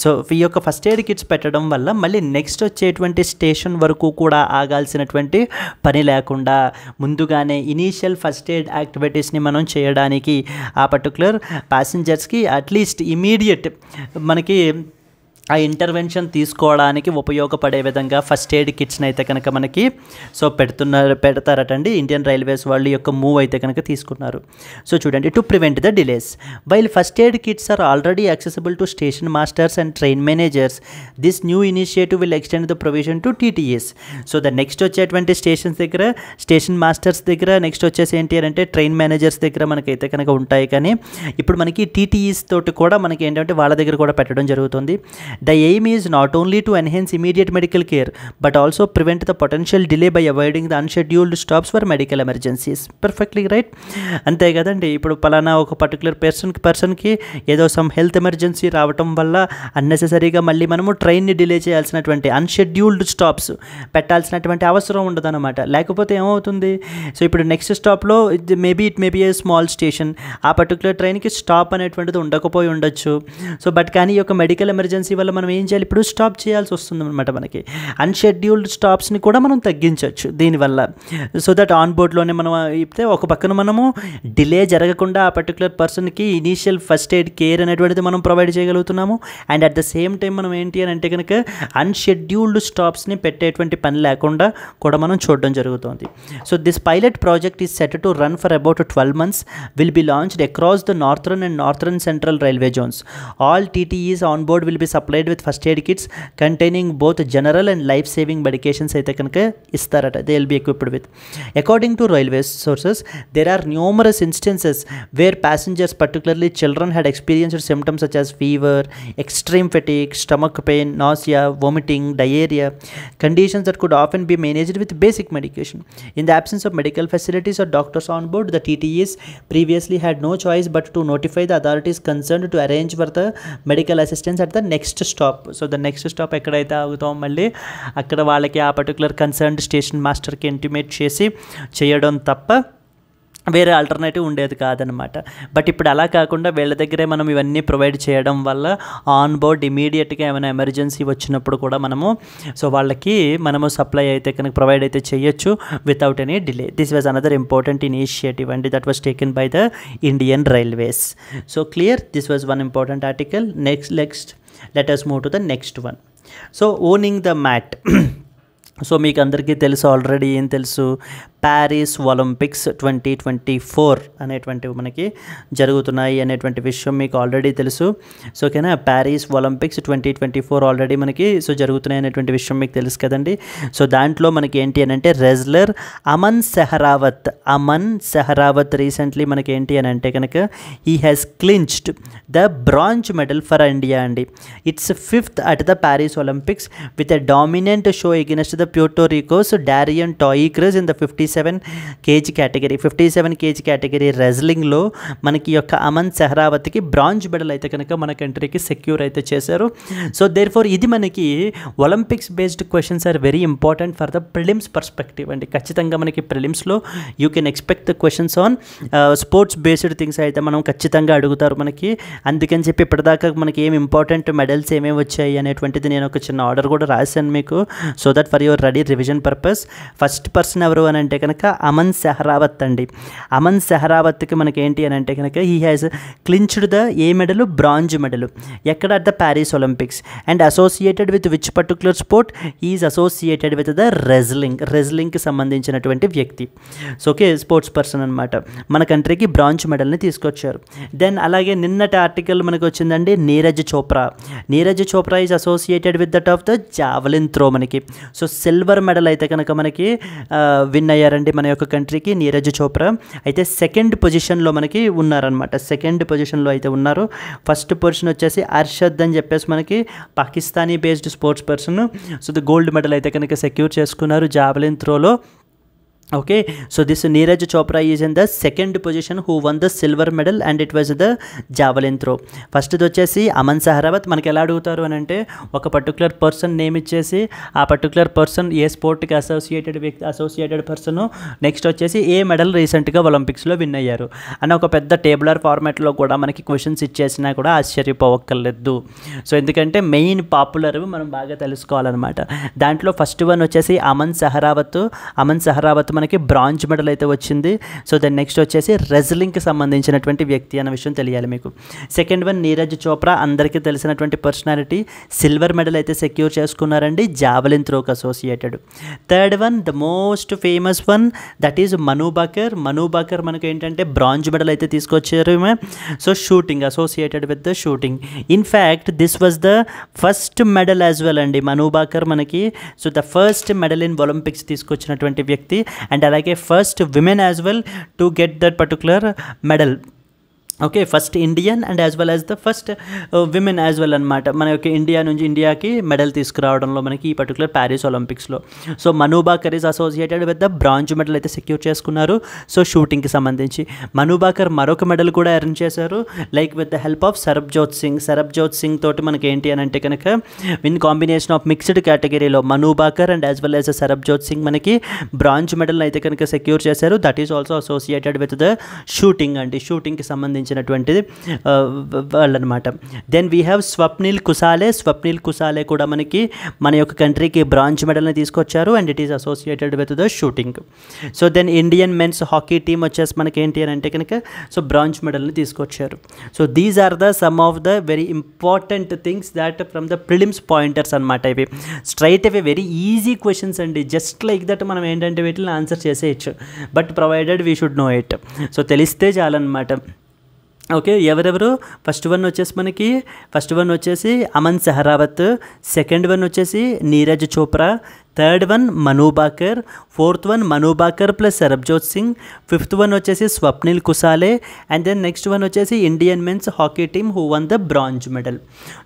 so ఈ యొక్క first aid kits పెట్టడం వల్ల మళ్ళీ next వచ్చేటువంటి station వరకు కూడా ఆగాల్సినటువంటి పని లేకుండా ముందుగానే ఇనీషియల్ ఫస్ట్ ఎయిడ్ యాక్టివిటీస్ని మనం చేయడానికి ఆ పర్టికులర్ ప్యాసింజర్స్కి అట్లీస్ట్ ఇమీడియట్ మనకి ఆ ఇంటర్వెన్షన్ తీసుకోవడానికి ఉపయోగపడే విధంగా ఫస్ట్ ఎయిడ్ కిట్స్ని అయితే కనుక మనకి సో పెడతారటండి. ఇండియన్ రైల్వేస్ వాళ్ళు యొక్క మూవ్ అయితే కనుక తీసుకున్నారు. సో చూడండి, to prevent the delays while first aid kits are already accessible to station masters and train managers, this new initiative will extend the provision to TTEs. So the next వచ్చేటువంటి stations దగ్గర, station masters దగ్గర, next వచ్చేసి ఏంటి అంటే train managers దగ్గర మనకైతే కనుక ఉంటాయి. కానీ ఇప్పుడు మనకి టీటీఈస్ తోటి కూడా మనకి ఏంటంటే వాళ్ళ దగ్గర కూడా పెట్టడం జరుగుతుంది. The aim is not only to enhance immediate medical care but also prevent the potential delay by avoiding the unscheduled stops for medical emergencies. Perfectly right. అంతే కదండి. ఇప్పుడు పలానా ఒక పర్టికులర్ పర్సన్కి ఏదో సమ్ హెల్త్ ఎమర్జెన్సీ రావటం వల్ల అన్నెసెసరీగా మళ్ళీ మనము ట్రైన్ని డిలే చేయాల్సినటువంటి అన్షెడ్యూల్డ్ స్టాప్స్ పెట్టాల్సినటువంటి అవసరం ఉండదు అనమాట. లేకపోతే ఏమవుతుంది, సో ఇప్పుడు నెక్స్ట్ స్టాప్లో it may be a small station, ఆ పర్టికులర్ ట్రైన్కి స్టాప్ అనేటువంటిది ఉండకపోయి ఉండొచ్చు. సో బట్ కానీ ఈ యొక్క మెడికల్ ఎమర్జెన్సీ వల్ల మనం ఏం చేయాలి, ఇప్పుడు స్టాప్ చేయాల్సి వస్తుంది అనమాట. మనకి అన్షెడ్యూల్డ్ స్టాప్స్ని కూడా మనం తగ్గించవచ్చు దీనివల్ల. సో దట్ ఆన్ బోర్డ్లోనే మనం ఇస్తే ఒక పక్కన మనము డిలే జరగకుండా ఆ పర్టికులర్ పర్సన్కి ఇనీషియల్ ఫస్ట్ ఎయిడ్ కేర్ అనేటువంటిది మనం ప్రొవైడ్ చేయగలుగుతున్నాము. And at the same time మనం ఏంటి అని అంటే కనుక అన్షెడ్యూల్డ్ స్టాప్స్ని పెట్టేటువంటి పని లేకుండా కూడా మనం చూడడం జరుగుతుంది. So this pilot project is set to run for about 12 months, will be launched across the northern central railway Jones. All TTEs on board will be supplied with first aid kits containing both general and life saving medications అయితే కనుక ఇస్తారట. they will be equipped with. According to railway sources, there are numerous instances where passengers, particularly children, had experienced symptoms such as fever, extreme fatigue, stomach pain, nausea, vomiting, diarrhea, conditions that could often be managed with basic medication. In the absence of medical facilities or doctors on board, the TTEs previously had no choice but to notify the authorities concerned to arrange for the medical assistance at the next stop. So the next stop ఎక్కడైతే ఆగుతాం మళ్ళీ అక్కడ వాళ్ళకి ఆ particular concerned station మాస్టర్కి intimate చేసి చేయడం తప్ప వేరే ఆల్టర్నేటివ్ ఉండేది కాదనమాట. బట్ ఇప్పుడు అలా కాకుండా వీళ్ళ దగ్గరే మనం ఇవన్నీ ప్రొవైడ్ చేయడం వల్ల ఆన్ బోర్డ్ ఇమీడియట్గా ఏమైనా ఎమర్జెన్సీ వచ్చినప్పుడు కూడా మనము సో వాళ్ళకి మనము సప్లై అయితే కనుక ప్రొవైడ్ అయితే చేయొచ్చు without any delay. This was another important initiative అండి that was taken by the Indian railways. So clear, this was one important article. Next let us move to the next one. So owning the mat. So మీకు అందరికీ తెలుసు, already ఏం తెలుసు, Paris Olympics 2024 అనేటువంటివి మనకి జరుగుతున్నాయి అనేటువంటి విషయం మీకు ఆల్రెడీ తెలుసు. సో ఓకేనా, ప్యారిస్ ఒలింపిక్స్ 2024 ఆల్రెడీ మనకి సో జరుగుతున్నాయి అనేటువంటి విషయం మీకు తెలుసు కదండి. సో దాంట్లో మనకి ఏంటి అని అంటే రెజ్లర్ అమన్ సెహరావత్ రీసెంట్లీ మనకి ఏంటి అని అంటే కనుక he has clinched the bronze medal for India అండి. It's 5th at the Paris Olympics with a dominant show against the the Puerto Rico's Darian Toy-Cruz in the 57 kg category. 57 kg category రెజ్లింగ్లో మనకి యొక్క Aman సెహ్రావత్కి bronze medal అయితే కనుక మన కంట్రీకి secure అయితే చేశారు. So therefore ఇది మనకి Olympics based questions are very important for the prelims perspective అండి. ఖచ్చితంగా మనకి ప్రిలిమ్స్లో you can expect the questions on sports based things అయితే మనం ఖచ్చితంగా అడుగుతారు మనకి. అందుకని చెప్పి ఇప్పటిదాకా మనకి ఏం ఇంపార్టెంట్ మెడల్స్ ఏమేమి వచ్చాయి అనేటువంటిది నేను ఒక చిన్న ఆర్డర్ కూడా రాశాను మీకు, so that for your ready revision purpose. First person ఎవరు అని అంటే కనుక అమన్ సెహ్రావత్ అండి. అమన్ సెహ్రావత్కి మనకి ఏంటి అని అంటే కనుక he has clinched the a medal, bronze medal. ఎక్కడ? At the Paris Olympics. And associated with which particular sport? Is associated with the రెజ్లింగ్కి సంబంధించినటువంటి వ్యక్తి. సో ఓకే, స్పోర్ట్స్ పర్సన్ అనమాట. మన కంట్రీకి బ్రాంజ్ మెడల్ని తీసుకొచ్చారు. దెన్ అలాగే నిన్నటి ఆర్టికల్ మనకు వచ్చిందండి Neeraj Chopra. Neeraj Chopra is associated with that of the javelin throw మనకి. సో సిల్వర్ మెడల్ అయితే కనుక మనకి విన్ అయ్యారండి మన యొక్క కంట్రీకి నీరజ్ చోప్రా. అయితే సెకండ్ పొజిషన్లో మనకి ఉన్నారనమాట. సెకండ్ పొజిషన్లో అయితే ఉన్నారు. ఫస్ట్ పొజిషన్ వచ్చేసి అర్షద్ అని చెప్పేసి మనకి Pakistani based sports person. So the gold medal అయితే కనుక సెక్యూర్ చేసుకున్నారు జావలిన్ త్రోలో. Okay, so this Neeraj Chopra is in the second position who won the silver medal and it was the javelin throw. ఫస్ట్ది వచ్చేసి అమన్ సెహ్రావత్. మనకి ఎలా అడుగుతారు అని అంటే ఒక పర్టికులర్ పర్సన్ నేమ్ ఇచ్చేసి ఆ పర్టికులర్ పర్సన్ ఏ స్పోర్ట్కి అసోసియేటెడ్ పర్సన్, నెక్స్ట్ వచ్చేసి ఏ మెడల్ రీసెంట్గా ఒలింపిక్స్లో విన్ అయ్యారు అని ఒక పెద్ద టేబులర్ ఫార్మాట్లో కూడా మనకి క్వశ్చన్స్ ఇచ్చేసినా కూడా ఆశ్చర్యపోవక్కర్లేదు. సో ఎందుకంటే మెయిన్ పాపులర్ మనం బాగా తెలుసుకోవాలన్నమాట. దాంట్లో ఫస్ట్ వన్ వచ్చేసి అమన్ సెహ్రావత్ మనకి బ్రాంజ్ మెడల్ అయితే వచ్చింది. సో దెన్ నెక్స్ట్ వచ్చేసి రెజ్లింగ్కి సంబంధించినటువంటి వ్యక్తి అన్న విషయం తెలియాలి మీకు. సెకండ్ వన్ నీరజ్ చోప్రా, అందరికీ తెలిసినటువంటి పర్సనాలిటీ, సిల్వర్ మెడల్ అయితే సెక్యూర్ చేసుకున్నారండి జావలిన్ త్రోకి associated. Third one the most famous one that is Manu Bhaker. Manu Bhaker మనకు ఏంటంటే బ్రాంజ్ మెడల్ అయితే తీసుకొచ్చారు. So shooting, associated with the shooting. In fact this was the first medal as well అండి మను బాకర్ మనకి. So the first medal in Olympics తీసుకొచ్చినటువంటి వ్యక్తి and అలాగే first women as well to get that particular medal. Okay, first Indian and as well as the first women as well అనమాట. మన యొక్క India నుంచి ఇండియాకి మెడల్ తీసుకురావడంలో మనకి ఈ పర్టికులర్ ప్యారిస్ ఒలింపిక్స్లో. So Manu Bakar is associated with the bronze medal అయితే సెక్యూర్ చేసుకున్నారు. సో షూటింగ్కి సంబంధించి మను బాకర్ మరొక మెడల్ కూడా ఎర్న్ చేశారు, like with the help of Sarabjot Singh తోటి మనకి ఏంటి అని అంటే కనుక ఇన్ కాంబినేషన్ ఆఫ్ మిక్స్డ్ కేటగిరీలో Manu Bhaker and as well as Sarabjot Singh మనకి బ్రాంజ్ మెడల్ అయితే కనుక సెక్యూర్ చేశారు. That is also associated with the shooting అండి, షూటింగ్కి సంబంధించినటువంటిది వాళ్ళు అనమాట. Then we have Swapnil Kusale కూడా మనకి మన యొక్క కంట్రీకి బ్రాంజ్ మెడల్ని తీసుకొచ్చారు and it is associated with the shooting. So then Indian men's hockey team వచ్చేసి మనకి ఏంటి అని అంటే కనుక సో బ్రాంజ్ మెడల్ని తీసుకొచ్చారు. So these are the some of the very important things that from the prelims pointers అనమాట. ఇవి స్ట్రైట్ అవే వెరీ ఈజీ క్వశ్చన్స్ అండి, జస్ట్ లైక్ దట్ మనం ఏంటంటే వీటిని ఆన్సర్ చేసేయచ్చు, but provided we should know it. So తెలిస్తే చాలన్నమాట. ఓకే, ఎవరెవరు? ఫస్ట్ వన్ వచ్చేసి అమన్ సెహ్రావత్, సెకండ్ వన్ వచ్చేసి Neeraj Chopra, third one Manu Bhaker, fourth one Manu Bhaker plus Sarabjot Singh, fifth one వచ్చేసి Swapnil Kusale and then next one వచ్చేసి Indian men's hockey team who won the bronze medal.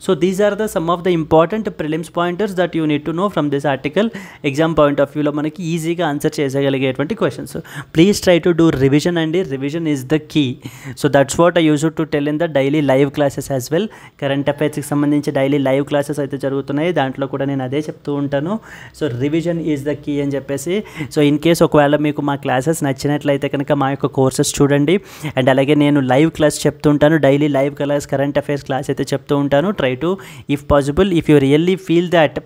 So these are the some of the important prelims pointers that you need to know from this article. Exam point of వ్యూలో మనకి ఈజీగా answer చేసేయగలిగేటువంటి questions. Please try to do revision అండి, revision is the key. So that's what I use to tell in the daily live classes as well. Current అఫైర్స్కి సంబంధించి daily live classes అయితే జరుగుతున్నాయి, దాంట్లో కూడా నేను అదే చెప్తూ ఉంటాను. So revision is the key అని చెప్పేసి. సో ఇన్ కేస్ ఒకవేళ మీకు మా క్లాసెస్ నచ్చినట్లయితే కనుక మా యొక్క కోర్సెస్ చూడండి. అండ్ అలాగే నేను లైవ్ క్లాస్ చెప్తూ ఉంటాను, daily live class current affairs class అయితే చెప్తూ ఉంటాను. Try to if possible if you really feel that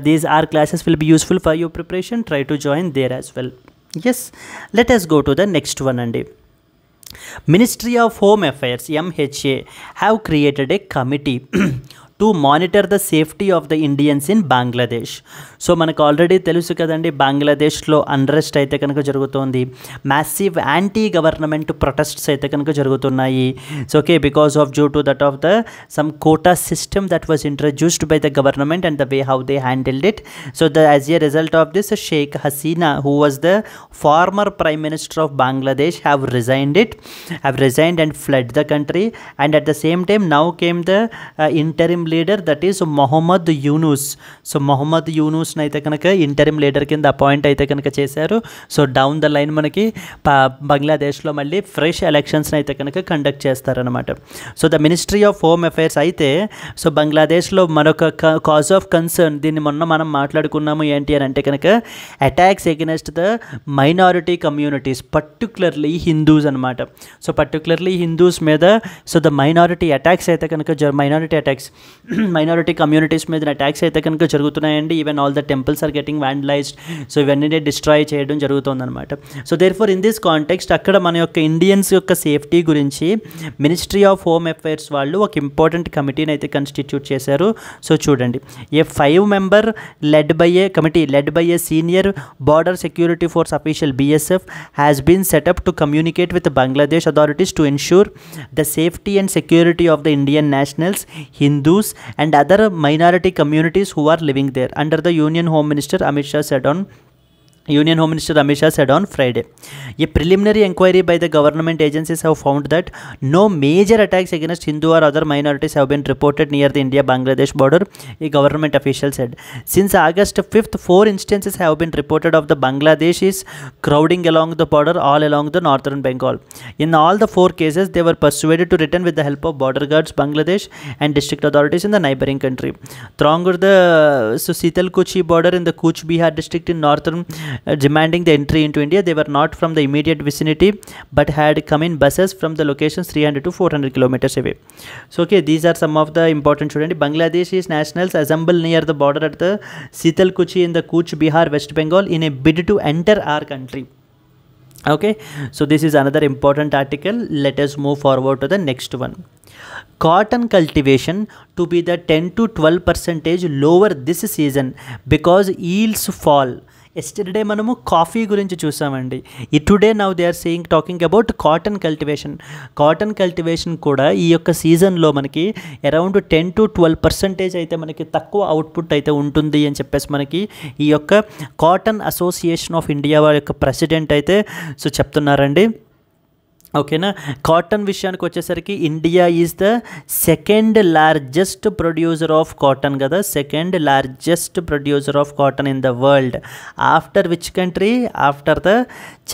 these are classes will be useful for your preparation, try to join there as well. Yes, let us go to the next one అండి. Ministry of Home Affairs MHA have created a committee to monitor the safety of the Indians in Bangladesh. So మనకు already తెలుసు కదండి, బంగ్లాదేశ్లో unrest అయితే కనుక జరుగుతోంది, massive anti government protests అయితే కనుక జరుగుతున్నాయి. So okay, because of due to that of the some quota system that was introduced by the government and the way how they handled it. So as a result of this, Sheikh Hasina who was the former prime minister of Bangladesh have resigned and fled the country, and at the same time now came the interim leader, that is Mohammed Yunus. So Mohammed యూనూస్ని అయితే కనుక interim leader కింద appoint అయితే కనుక చేశారు. So down the line మనకి బంగ్లాదేశ్లో మళ్ళీ ఫ్రెష్ ఎలక్షన్స్ని అయితే కనుక కండక్ట్ చేస్తారనమాట. So the ministry of home affairs అయితే సో బంగ్లాదేశ్లో మరొక కాజ్ ఆఫ్ కన్సర్న్, దీన్ని మొన్న మనం మాట్లాడుకున్నాము ఏంటి అని అంటే కనుక attacks against the minority communities, particularly Hindus అనమాట. సో పర్టికులర్లీ హిందూస్ మీద సో ద మైనారిటీ అటాక్స్ అయితే కనుక మైనారిటీ కమ్యూనిటీస్ మీద అటాక్స్ అయితే కనుక జరుగుతున్నాయండి. Even all the temples are getting vandalised. So ఇవన్నీ డిస్ట్రాయ్ చేయడం జరుగుతుందన్నమాట. So therefore in this context అక్కడ మన యొక్క ఇండియన్స్ యొక్క సేఫ్టీ గురించి మినిస్ట్రీ ఆఫ్ హోమ్ అఫైర్స్ వాళ్ళు ఒక ఇంపార్టెంట్ కమిటీని అయితే కన్స్టిట్యూట్ చేశారు. సో చూడండి, ఏ 5 member led by a senior border security force official BSF has been set up to communicate with the Bangladesh authorities to ensure the safety and security of the Indian nationals, Hindus and other minority communities who are living there, under the Union Home Minister Amit Shah said on Friday. A preliminary inquiry by the government agencies have found that no major attacks against Hindu or other minorities have been reported near the India-Bangladesh border, a government official said. Since August 5th, 4 instances have been reported of the Bangladeshis crowding along the border all along the northern Bengal. In all the 4 cases, they were persuaded to return with the help of border guards, Bangladesh and district authorities in the neighboring country. Throngor the Sitalkuchi border in the Cooch Behar district in northern demanding the entry into India. They were not from the immediate vicinity but had come in buses from the locations 300 to 400 kilometers away. So okay, these are some of the important students. Bangladeshis nationals assemble near the border at the Sitalkuchi in the Cooch Behar, West Bengal in a bid to enter our country. Okay, so this is another important article. Let us move forward to the next one. Cotton cultivation to be the 10 to 12% lower this season because yields fall. Yesterday మనము coffee గురించి చూసామండి. Today now they are talking about cotton cultivation కూడా ఈ యొక్క సీజన్లో మనకి around 10 to 12% అయితే మనకి తక్కువ అవుట్పుట్ అయితే ఉంటుంది అని చెప్పేసి మనకి ఈ యొక్క కాటన్ అసోసియేషన్ ఆఫ్ ఇండియా వారి యొక్క ప్రెసిడెంట్ అయితే సో చెప్తున్నారండి. ఓకేనా, కాటన్ విషయానికి వచ్చేసరికి India is the second largest producer of cotton కదా, second largest producer of cotton in the world. After which country? After the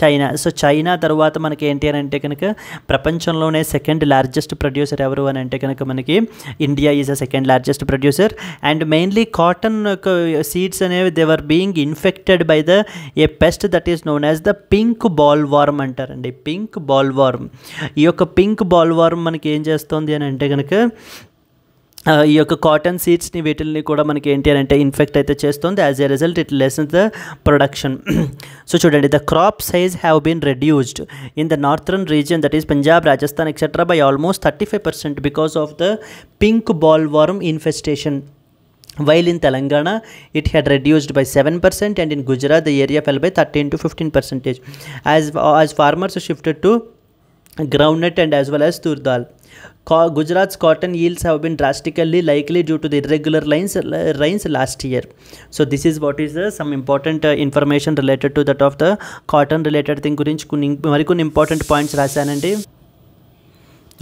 China. So China తర్వాత మనకి ఏంటి అని అంటే కనుక ప్రపంచంలోనే సెకండ్ లార్జెస్ట్ ప్రొడ్యూసర్ ఎవరు అని అంటే కనుక మనకి India is a second largest producer. And mainly cotton seeds అనేవి they were being infected by the a pest that is known as the pink bollworm అంటారండి. Pink bollworm. ఈ యొక్క pink ball worm మనకి ఏం చేస్తుంది అని అంటే కనుక ఈ యొక్క కాటన్ సీడ్స్ని వీటిల్ని కూడా మనకి ఏంటి అని అంటే ఇన్ఫెక్ట్ అయితే చేస్తుంది. As a result it lessens the production. So చూడండి, the crop size have been reduced in the northern region that is Punjab, Rajasthan etcetera by almost 35% because of the pink bollworm infestation. While in Telangana, it had reduced by 7% and in Gujarat, the area fell by 13 to 15% as farmers shifted to groundnut and as well as tur dal. Gujarat's cotton yields have been drastically likely due to the irregular rains last year. So this is what is some important information related to that of the cotton related thing gurinchi marikonni important points rasanandi.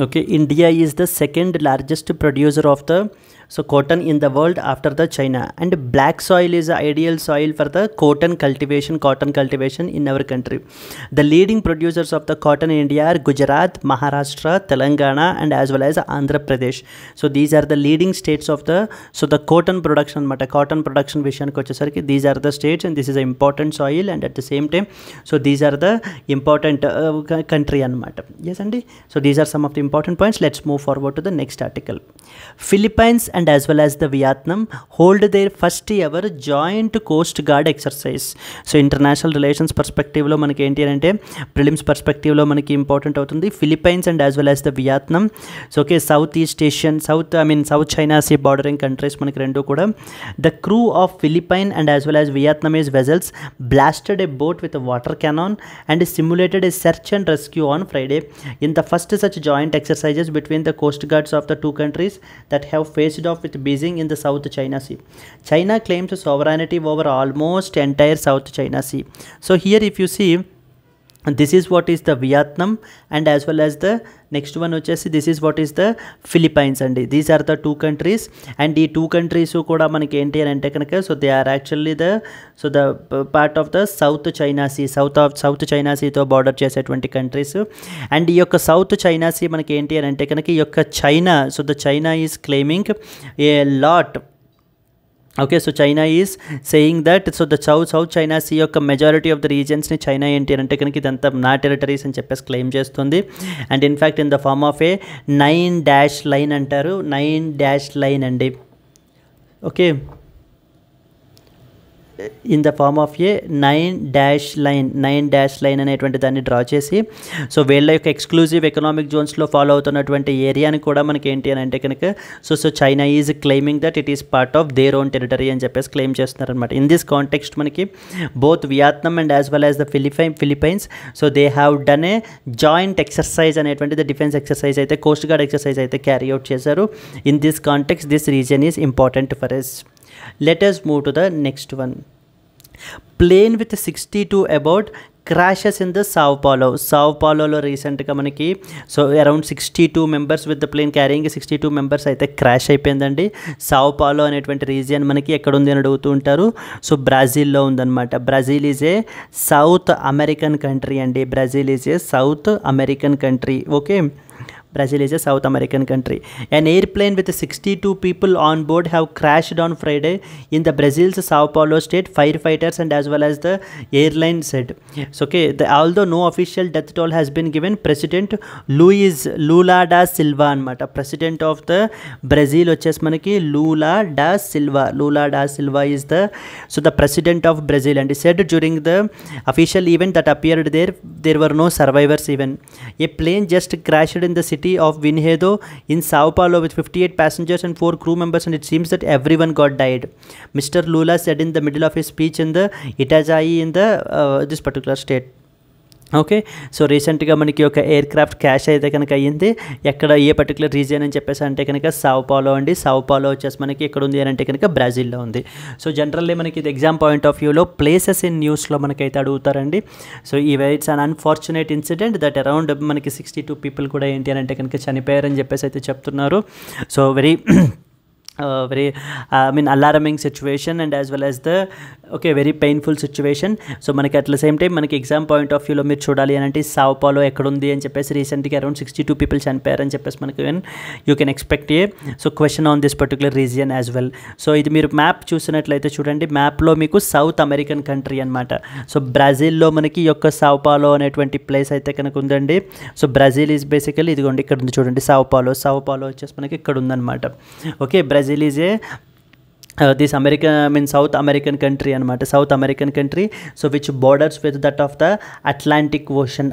Okay, India is the second largest producer of the cotton in the world after the China, and black soil is the ideal soil for the cotton cultivation in our country. The leading producers of the cotton in India are Gujarat, Maharashtra, Telangana and as well as Andhra Pradesh. So these are the leading states of the cotton production cotton production vishayaniki vachesariki these are the states and this is an important soil and at the same time so these are the important country anamata. Yes andi, so these are some of the important points. Let's move forward to the next article. Philippines and as well as the Vietnam hold their first ever joint coast guard exercise. So international relations perspective lo manaki enti ante prelims perspective lo manaki important avutundi Philippines and as well as the Vietnam. So okay, Southeast Asian South China Sea bordering countries manaki rendu kuda. The crew of Philippine and as well as Vietnamese vessels blasted a boat with a water cannon and simulated a search and rescue on Friday in the first such joint exercises between the coast guards of the two countries that have faced off with Beijing in the South China Sea. China claims sovereignty over almost entire South China Sea. So here if you see this is what is the Vietnam and as well as the next one వచ్చేసి this is what is the Philippines అండి. These are the 2 countries and ఈ 2 countries కూడా మనకి ఏంటి అని అంటే కనుక so they are actually the part of the South China Sea, South China సీతో బార్డర్ చేసేటువంటి కంట్రీస్. అండ్ ఈ యొక్క సౌత్ చైనా సీ మనకి ఏంటి అని అంటే కనుక ఈ యొక్క China, so the China is claiming a lot. Okay, so China is saying that so the South China Sea యొక్క మెజారిటీ ఆఫ్ ద రీజన్స్ని చైనా ఏంటి అంటే కనుక ఇదంతా నా టెరిటరీస్ అని చెప్పేసి క్లెయిమ్ చేస్తుంది. And in fact in the form of a 9 line అంటారు, 9 లైన్ అండి. Okay, in the form of a 9 line అనేటువంటి దాన్ని డ్రా చేసి సో వీళ్ళ యొక్క ఎక్స్క్లూజివ్ ఎకనామిక్ జోన్స్లో ఫాలో అవుతున్నటువంటి ఏరియాని కూడా మనకి ఏంటి అని అంటే కనుక so China is claiming that it is part of their own territory అని చెప్పేసి క్లెయిమ్ చేస్తున్నారనమాట. ఇన్ దిస్ కాంటెక్స్ట్ మనకి both Vietnam and as well as the Philippines so they have done a joint exercise అనేటువంటిది defence exercise అయితే Coast guard exercise అయితే carry out చేశారు. In this context this reason is important for us. Let us move to the next one. Plane with 62 about crashes in the Sao Paulo రీసెంట్గా మనకి so around 62 members with the plane carrying 62 members అయితే crash అయిపోయిందండి. Sao పాలో అనేటువంటి region మనకి ఎక్కడ ఉంది అని అడుగుతూ ఉంటారు. సో బ్రెజిల్లో ఉందన్నమాట. Brazil is a South American country అండి. Brazil is a South American country. Okay, Brazil is a South American country. An airplane with 62 people on board have crashed on Friday in the Brazil's Sao Paulo state, firefighters and as well as the airline said. So, okay, although no official death toll has been given, President Luiz Lula da Silva anamata, President of the Brazil వచ్చేసి మనకి Lula da Silva is the President of Brazil, and he said during the official event that appeared there were no survivors even. A plane just crashed in the city of Vinhedo in Sao Paulo with 58 passengers and 4 crew members, and it seems that everyone got died. Mr. Lula said in the middle of his speech in the Itajaí in the this particular state. Okay, so రీసెంట్గా మనకి ఒక air craft crash అయితే కనుక అయ్యింది. ఎక్కడ ఏ particular region అని చెప్పేసి అంటే కనుక సావ్ పాలో అండి. సావ్ పాలో వచ్చేసి మనకి ఎక్కడ ఉంది అని అంటే కనుక బ్రెజిల్లో ఉంది. సో జనరల్లీ మనకి ఇది ఎగ్జామ్ పాయింట్ ఆఫ్ వ్యూలో ప్లేసెస్ ఇన్ న్యూస్లో మనకైతే అడుగుతారండి. So it's an unfortunate incident that around మనకి 62 పీపుల్ కూడా ఏంటి అని అంటే కనుక చనిపోయారని చెప్పేసి అయితే చెప్తున్నారు. So very alarming situation and as well as the very painful situation. So మనకి at the same time మనకి ఎగ్జామ్ పాయింట్ ఆఫ్ వ్యూలో మీరు చూడాలి అని అంటే సావ్ పాలో ఎక్కడ ఉంది అని చెప్పేసి రీసెంట్గా అరౌండ్ 62 పీపుల్ చనిపోయారని చెప్పేసి మనకి you can expect question on this particular region as well. So ఇది మీరు మ్యాప్ చూసినట్లయితే చూడండి, మ్యాప్లో మీకు సౌత్ అమెరికన్ కంట్రీ అనమాట. సో బ్రెజిల్లో మనకి ఈ యొక్క సావ్ పాలో అనేటువంటి ప్లేస్ అయితే కనుక ఉందండి. సో బ్రెజిల్ ఈజ్ బేసికలీ ఇదిగోండి ఇక్కడ ఉంది చూడండి, సావ్ పాలో వచ్చేసి మనకి ఇక్కడ ఉందన్నమాట. Okay, Brazil is A this South American country anamata, South American country, so which borders with that of the Atlantic Ocean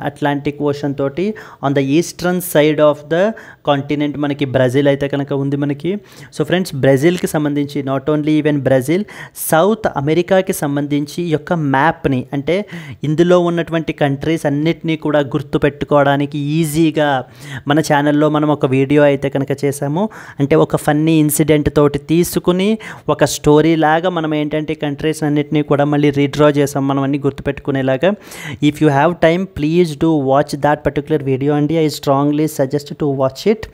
toti on the eastern side of the continent manaki Brazil aithe kanaka undi manaki. So friends, Brazil ki sambandhinchi not only even Brazil, South America ki sambandhinchi yokka map ni ante ఇందులో ఉన్నటువంటి countries అన్నిటినీ కూడా గుర్తు పెట్టుకోవడానికి ఈజీగా మన ఛానల్లో మనం ఒక వీడియో అయితే కనుక చేసాము. అంటే ఒక ఫన్నీ ఇన్సిడెంట్ తోటి తీసుకుని ఒక స్టోరీ లాగా మనం ఏంటంటే కంట్రీస్ అన్నిటినీ కూడా మళ్ళీ రీడ్రా చేసాం మనం అన్నీ గుర్తుపెట్టుకునేలాగా. If you have time please do watch that particular video అండి. I strongly suggest to watch it.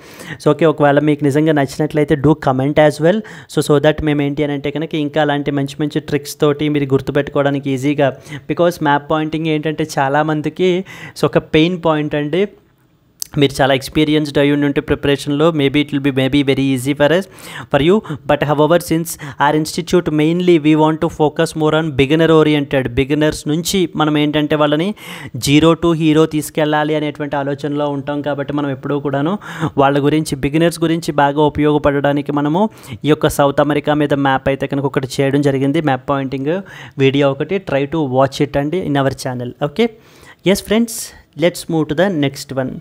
So okay, ఒకవేళ మీకు నిజంగా నచ్చినట్లయితే do comment as well. So that మేము ఏంటి అని అంటే కనుక ఇంకా అలాంటి మంచి ట్రిక్స్ తోటి మీరు గుర్తుపెట్టుకోవడానికి ఈజీగా, బికాస్ మ్యాప్ పాయింటింగ్ ఏంటంటే చాలామందికి సో ఒక పెయిన్ పాయింట్ అండి. మీరు చాలా ఎక్స్పీరియన్స్డ్ అయ్యి ఉంటే ప్రిపరేషన్లో maybe it will be very easy for you. But however since our institute mainly we want to focus more on beginner oriented. Beginners నుంచి మనం ఏంటంటే వాళ్ళని 0 to హీరో తీసుకెళ్ళాలి అనేటువంటి ఆలోచనలో ఉంటాం. కాబట్టి మనం ఎప్పుడూ కూడాను వాళ్ళ గురించి బిగినర్స్ గురించి బాగా ఉపయోగపడడానికి మనము ఈ యొక్క సౌత్ అమెరికా మీద మ్యాప్ అయితే కనుక ఒకటి చేయడం జరిగింది, మ్యాప్ పాయింటింగ్ వీడియో ఒకటి. ట్రై టు వాచ్ ఇట్ అండి in our channel. Okay, yes friends, let's move to the next one.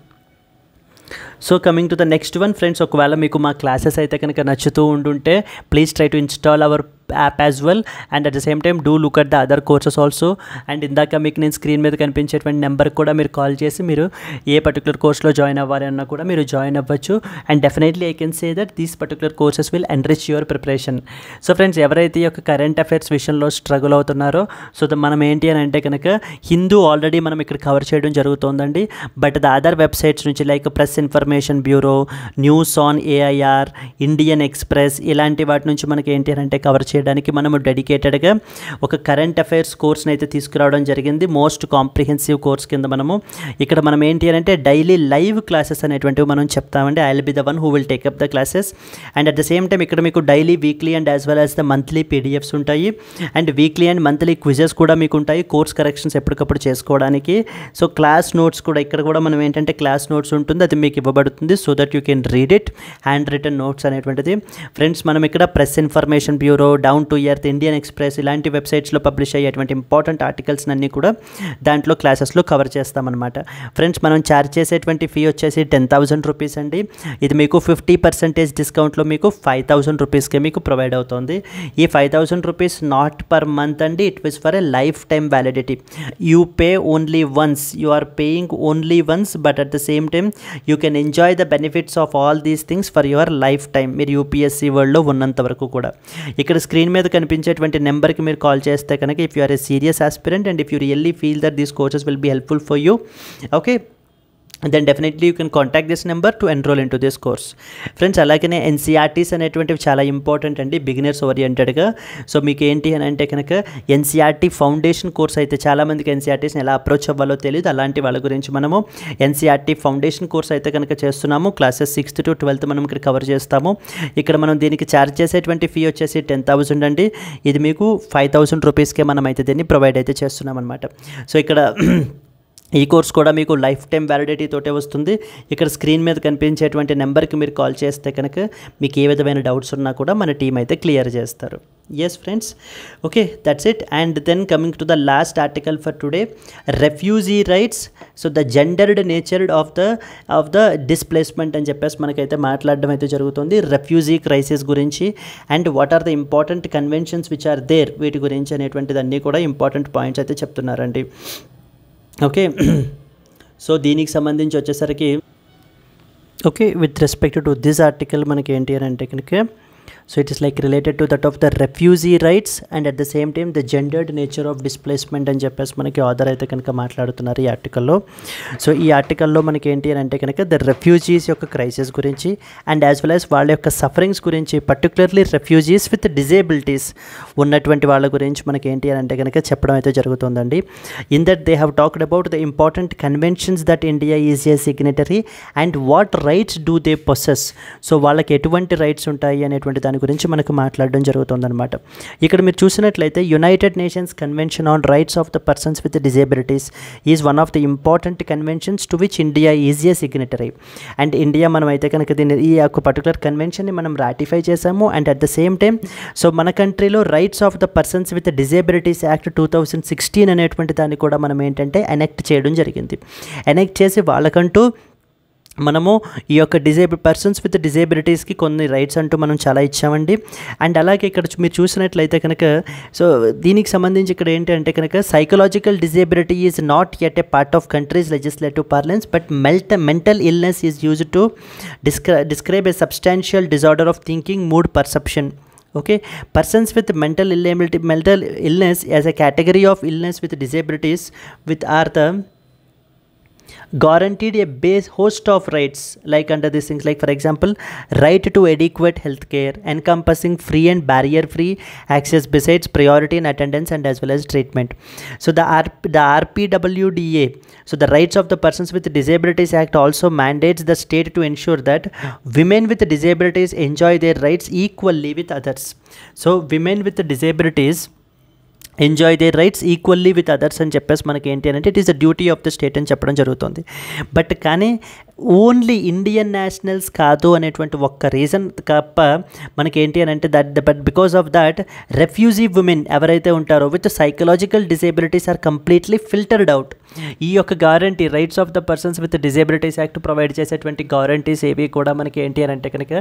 So coming to the next one friends, ఒకవేళ మీకు మా క్లాసెస్ అయితే కనుక నచ్చుతూ ఉంటుంటే please try to install our app as well, and at the same time do look at the other courses also. అండ్ ఇందాక మీకు నేను స్క్రీన్ మీద కనిపించేటువంటి నెంబర్కి కూడా మీరు కాల్ చేసి మీరు ఏ పర్టికులర్ కోర్స్లో జాయిన్ అవ్వాలన్నా కూడా మీరు జాయిన్ అవ్వచ్చు. And definitely I can say that these particular courses will enrich your preparation. So friends, ఎవరైతే ఈ యొక్క కరెంట్ అఫైర్స్ విషయంలో స్ట్రగుల్ అవుతున్నారో, సో మనం ఏంటి అని అంటే కనుక హిందూ ఆల్రెడీ మనం ఇక్కడ కవర్ చేయడం జరుగుతుందండి. బట్ ద అదర్ వెబ్సైట్స్ నుంచి like press information bureau, news on AIR, Indian express, ఇలాంటి వాటి నుంచి మనకి ఏంటి అని అంటే కవర్ చేయడానికి మనము డెడికేటెడ్గా ఒక కరెంట్ అఫైర్స్ కోర్స్ని అయితే తీసుకురావడం జరిగింది. మోస్ట్ కాంప్రిహెన్సివ్ కోర్స్ కింద ఇక్కడ మనం ఏంటి అని అంటే డైలీ లైవ్ క్లాసెస్ అనేటువంటివి మనం చెప్తామండి. I will be the one who will take up the classes. And at the same time ఇక్కడ మీకు daily, weekly and as well as the monthly PDFs ఉంటాయి. And weekly and monthly quizzes కూడా మీకు ఉంటాయి, course corrections ఎప్పటికప్పుడు చేసుకోవడానికి. So class notes కూడా ఇక్కడ కూడా మనం ఏంటంటే క్లాస్ నోట్స్ ఉంటుంది, అది మీకు ఇవ్వబడుతుంది. So that you can read it, hand written notes అనేటువంటిది. ఫ్రెండ్స్, మనం ఇక్కడ press information bureau, down to earth, Indian express ఇలాంటి వెబ్సైట్స్లో పబ్లిష్ అయ్యేటువంటి ఇంపార్టెంట్ ఆర్టికల్స్ అన్నీ కూడా దాంట్లో క్లాసెస్లో కవర్ చేస్తామన్నమాట. ఫ్రెండ్స్, మనం ఛార్జ్ చేసేటువంటి ఫీ వచ్చేసి 10,000 రూపీస్ అండి. ఇది మీకు 50% డిస్కౌంట్లో మీకు 5,000 రూపీస్కే మీకు ప్రొవైడ్ అవుతుంది. ఈ 5,000 రూపీస్ నాట్ పర్ మంత్ అండి, it was for a life time validity. You pay only once, you are paying only once, but at the same time you can enjoy the benefits of all these things for your lifetime. మీరు UPSC వరల్డ్లో ఉన్నంత వరకు కూడా ఇక్కడ screen మీద కనిపించేటువంటి నెంబర్కి మీరు కాల్ చేస్తే కనుక, if you are a serious aspirant and if you really feel that these courses will be helpful for you, okay, then definitely you can contact this number to enroll into this course. Friends, అలాగనే NCERTs అనేటువంటివి చాలా important అండి beginners ఓరియంటెడ్గా. So మీకు ఏంటి అని అంటే కనుక NCERT foundation course అయితే చాలామందికి ఎన్సీఆర్టీస్ని ఎలా అప్రోచ్ అవ్వాలో తెలియదు. అలాంటి వాళ్ళ గురించి మనము ఎన్సీఆర్టీ ఫౌండేషన్ కోర్స్ అయితే కనుక చేస్తున్నాము. క్లాసెస్ 6th to 12th మనం ఇక్కడ కవర్ చేస్తాము. ఇక్కడ మనం దీనికి ఛార్జ్ చేసేటువంటి ఫీ వచ్చేసి 10,000 అండి. ఇది మీకు 5,000 రూపీస్కే మనం అయితే దీన్ని ప్రొవైడ్ అయితే చేస్తున్నాం అనమాట. సో ఇక్కడ ఈ కోర్స్ కూడా మీకు లైఫ్ టైం వ్యాలిడిటీ తోటే వస్తుంది. ఇక్కడ స్క్రీన్ మీద కనిపించేటువంటి నెంబర్కి మీరు కాల్ చేస్తే కనుక మీకు ఏ విధమైన డౌట్స్ ఉన్నా కూడా మన టీం అయితే క్లియర్ చేస్తారు. Yes friends, okay, that's it. And then coming to the last article for today, refugee rights. So the gendered nature of the displacement అని చెప్పేసి మనకైతే మాట్లాడడం అయితే జరుగుతుంది. రెఫ్యూజీ క్రైసిస్ గురించి and what are the important conventions which are there, వీటి గురించి అనేటువంటిది అన్నీ కూడా ఇంపార్టెంట్ పాయింట్స్ అయితే చెప్తున్నారండి. ఓకే, సో దీనికి సంబంధించి వచ్చేసరికి okay, with respect to this article మనకి ఏంటి అని అంటే కనుక, so it is like related to that of the refugee rights and at the same time the gendered nature of displacement అని చెప్పేసి మనకి ఆథర్ అయితే కనుక మాట్లాడుతున్నారు ఈ ఆర్టికల్లో. సో ఈ ఆర్టికల్లో మనకి ఏంటి అని అంటే కనుక ద రెఫ్యూజీస్ యొక్క క్రైసిస్ గురించి అండ్ యాజ్ వెల్ యాజ్ వాళ్ళ యొక్క సఫరింగ్స్ గురించి, పర్టికులర్లీ రెఫ్యూజీస్ విత్ డిజేబిలిటీస్ ఉన్నటువంటి వాళ్ళ గురించి మనకి ఏంటి అని అంటే కనుక చెప్పడం అయితే జరుగుతుందండి. In that they have talked about the important conventions that India is a signatory and what rights do they possess. So వాళ్ళకి ఎటువంటి రైట్స్ ఉంటాయి అనేటువంటి దాని గురించి మనకు మాట్లాడడం జరుగుతుందన్నమాట. ఇక్కడ మీరు చూసినట్లయితే United Nations Convention on Rights of the persons with disabilities is one of the important conventions to which India is a signatory. And India మనం అయితే కనుక దీన్ని ఈ యొక్క పర్టికులర్ కన్వెన్షన్ని మనం రాటిఫై చేసాము. And at the same time so మన కంట్రీలో rights of the persons with disabilities act 2016 అనేటువంటి దాన్ని కూడా మనం ఏంటంటే ఎనెక్ట్ చేయడం జరిగింది. ఎనెక్ట్ చేసి వాళ్ళకంటూ మనము ఈ యొక్క పర్సన్స్ విత్ డిజేబిలిటీస్కి కొన్ని రైట్స్ అంటూ మనం చాలా ఇచ్చామండి. అండ్ అలాగే ఇక్కడ మీరు చూసినట్లయితే కనుక సో దీనికి సంబంధించి ఇక్కడ ఏంటి అంటే కనుక psychological disability is not yet A part of countries legislative పార్లెన్స్ but mental illness is used to describe a substantial disorder of thinking, mood, perception. Okay, persons with mental illness as a category of illness with disabilities with are the guaranteed a base host of rights like under these things, like for example right to adequate health care encompassing free and barrier free access besides priority in attendance and as well as treatment. So the RPWDA, so the Rights of the Persons with Disabilities Act also mandates the state to ensure that women with disabilities enjoy their rights equally with others. So women with disabilities enjoy there rights equally with others అని చెప్పేసి మనకి ఏంటి అంటే it is the duty of the state అని చెప్పడం జరుగుతుంది. But కానీ only Indian nationals కాదు అనేటువంటి ఒక్క రీజన్ తప్ప మనకి ఏంటి అని అంటే but because of that refugee women ఎవరైతే ఉంటారో with psychological disabilities are completely filtered out. ఈ యొక్క guarantee rights of the persons with disabilities act provide చేసేటువంటి గ్యారంటీస్ ఏవి కూడా మనకి ఏంటి అని అంటే కనుక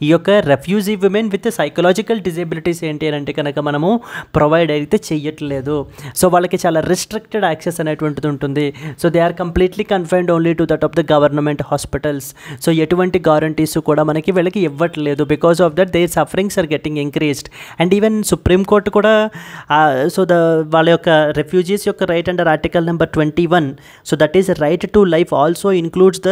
ఈ యొక్క refugee women with psychological disabilities ఏంటి అని అంటే కనుక మనము ప్రొవైడ్ అయితే చెయ్యట్లేదు. సో వాళ్ళకి చాలా రిస్ట్రిక్టెడ్ యాక్సెస్ అనేటువంటిది ఉంటుంది. So they are completely confined only to that of the government hospitals. So ఎటువంటి గ్యారంటీస్ కూడా మనకి వీళ్ళకి ఇవ్వట్లేదు. Because of that their sufferings are getting increased. And even supreme court కూడా సో వాళ్ళ యొక్క రెఫ్యూజీస్ యొక్క right under article number 21, so that is right to life also includes the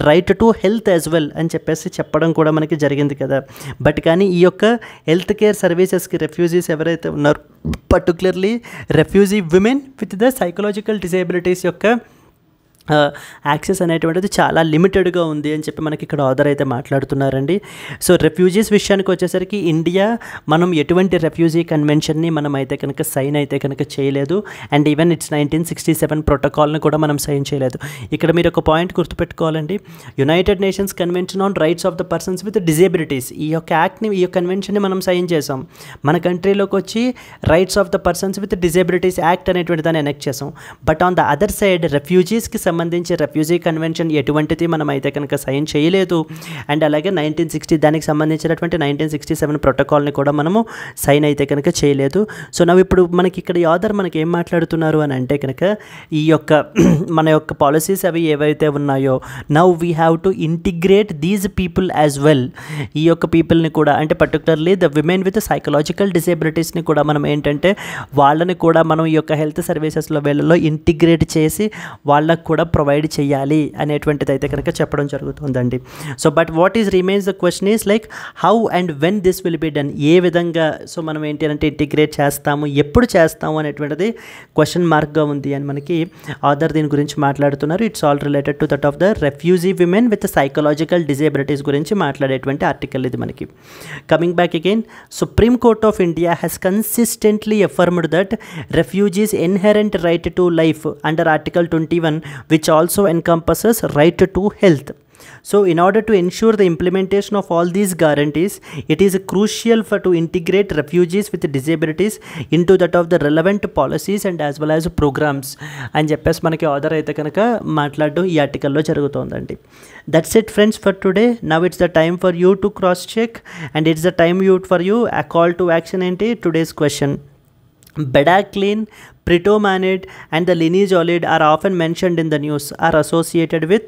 right to health as well అని చెప్పేసి చెప్పడం కూడా మనకి జరిగింది కదా. బట్ కానీ ఈ యొక్క హెల్త్ కేర్ సర్వీసెస్కి రెఫ్యూజీస్ ఎవరైతే ఉన్నారో particularly refugee women with the psychological disabilities యొక్క యాక్సెస్ అనేటువంటిది చాలా లిమిటెడ్గా ఉంది అని చెప్పి మనకి ఇక్కడ ఆథర్ అయితే మాట్లాడుతున్నారండి. సో రెఫ్యూజీస్ విషయానికి వచ్చేసరికి ఇండియా మనం ఎటువంటి రెఫ్యూజీ కన్వెన్షన్ని మనం అయితే కనుక సైన్ అయితే కనుక చేయలేదు. అండ్ ఈవెన్ ఇట్స్ 1967 ప్రోటోకాల్ని కూడా మనం సైన్ చేయలేదు. ఇక్కడ మీరు ఒక పాయింట్ గుర్తుపెట్టుకోవాలండి. United Nations Convention on Rights of the persons with Disabilities ఈ యొక్క యాక్ట్ని ఈ యొక్క కన్వెన్షన్ని మనం సైన్ చేసాం. మన కంట్రీలోకి వచ్చి rights of the persons with disabilities act అనేటువంటి దాన్ని ఎనెక్ట్ చేసాం. But on the other side రెఫ్యూజీస్కి సంబంధించి రెఫ్యూజీ కన్వెన్షన్ ఎటువంటిది మనం అయితే కనుక సైన్ చేయలేదు. అండ్ అలాగే 1960 దానికి సంబంధించినటువంటి 1967 ప్రోటోకాల్ని కూడా మనము సైన్ అయితే కనుక చేయలేదు. సో నవ్వు ఇప్పుడు మనకి ఇక్కడ ఈ ఆథర్ మనకి ఏం మాట్లాడుతున్నారు అని అంటే కనుక ఈ యొక్క మన యొక్క పాలసీస్ అవి ఏవైతే ఉన్నాయో now we have to integrate these people as well. ఈ యొక్క పీపుల్ని కూడా అంటే particularly the women with psychological డిసేబిలిటీస్ని కూడా మనం ఏంటంటే వాళ్ళని కూడా మనం ఈ యొక్క హెల్త్ సర్వీసెస్లో వీళ్ళలో ఇంటిగ్రేట్ చేసి వాళ్ళకు కూడా ప్రొవైడ్ చేయాలి అనేటువంటిది అయితే కనుక చెప్పడం జరుగుతుందండి. So but what is remains the question is like how and when this will be done. ఏ విధంగా సో మనం ఏంటి అంటే ఇంటిగ్రేట్ చేస్తాము, ఎప్పుడు చేస్తాము అనేటువంటిది క్వశ్చన్ మార్క్గా ఉంది అని మనకి ఆథర్ దీని గురించి మాట్లాడుతున్నారు. It's all related to that of the refugee women with psychological disabilities గురించి మాట్లాడేటువంటి ఆర్టికల్ ఇది మనకి. Coming back again, supreme court of India has consistently affirmed that refugees' inherent right to life under Article 21, which also encompasses right to health. So in order to ensure the implementation of all these guarantees, it is crucial to integrate refugees with disabilities into that of the relevant policies and as well as programs అని చెప్పేసి మనకి author అయితే కనుక మాట్లాడడం ఈ ఆర్టికల్లో జరుగుతుందండి. That's it friends for today. Now it's the time for you to cross check and it's the time for you a call to action ఏంటి today's question. Bedaquiline, Pritomanid and the linezolid are often mentioned in the news, are associated with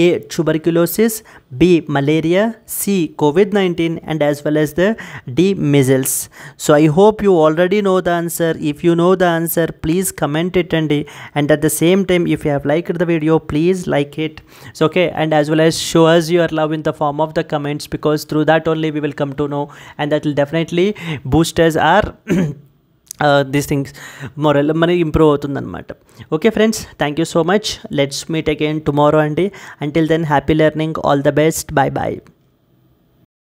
A. tuberculosis, B. malaria, C. COVID-19 and as well as the D. measles. So I hope you already know the answer. If you know the answer, please comment it and at the same time if you have liked the video, please like it. So okay, and as well as show us your love in the form of the comments, because through that only we will come to know and that will definitely boost us our these things morale mani improve avutundannamata. Okay friends, thank you so much. Let's meet again tomorrow and until then happy learning, all the best, bye bye.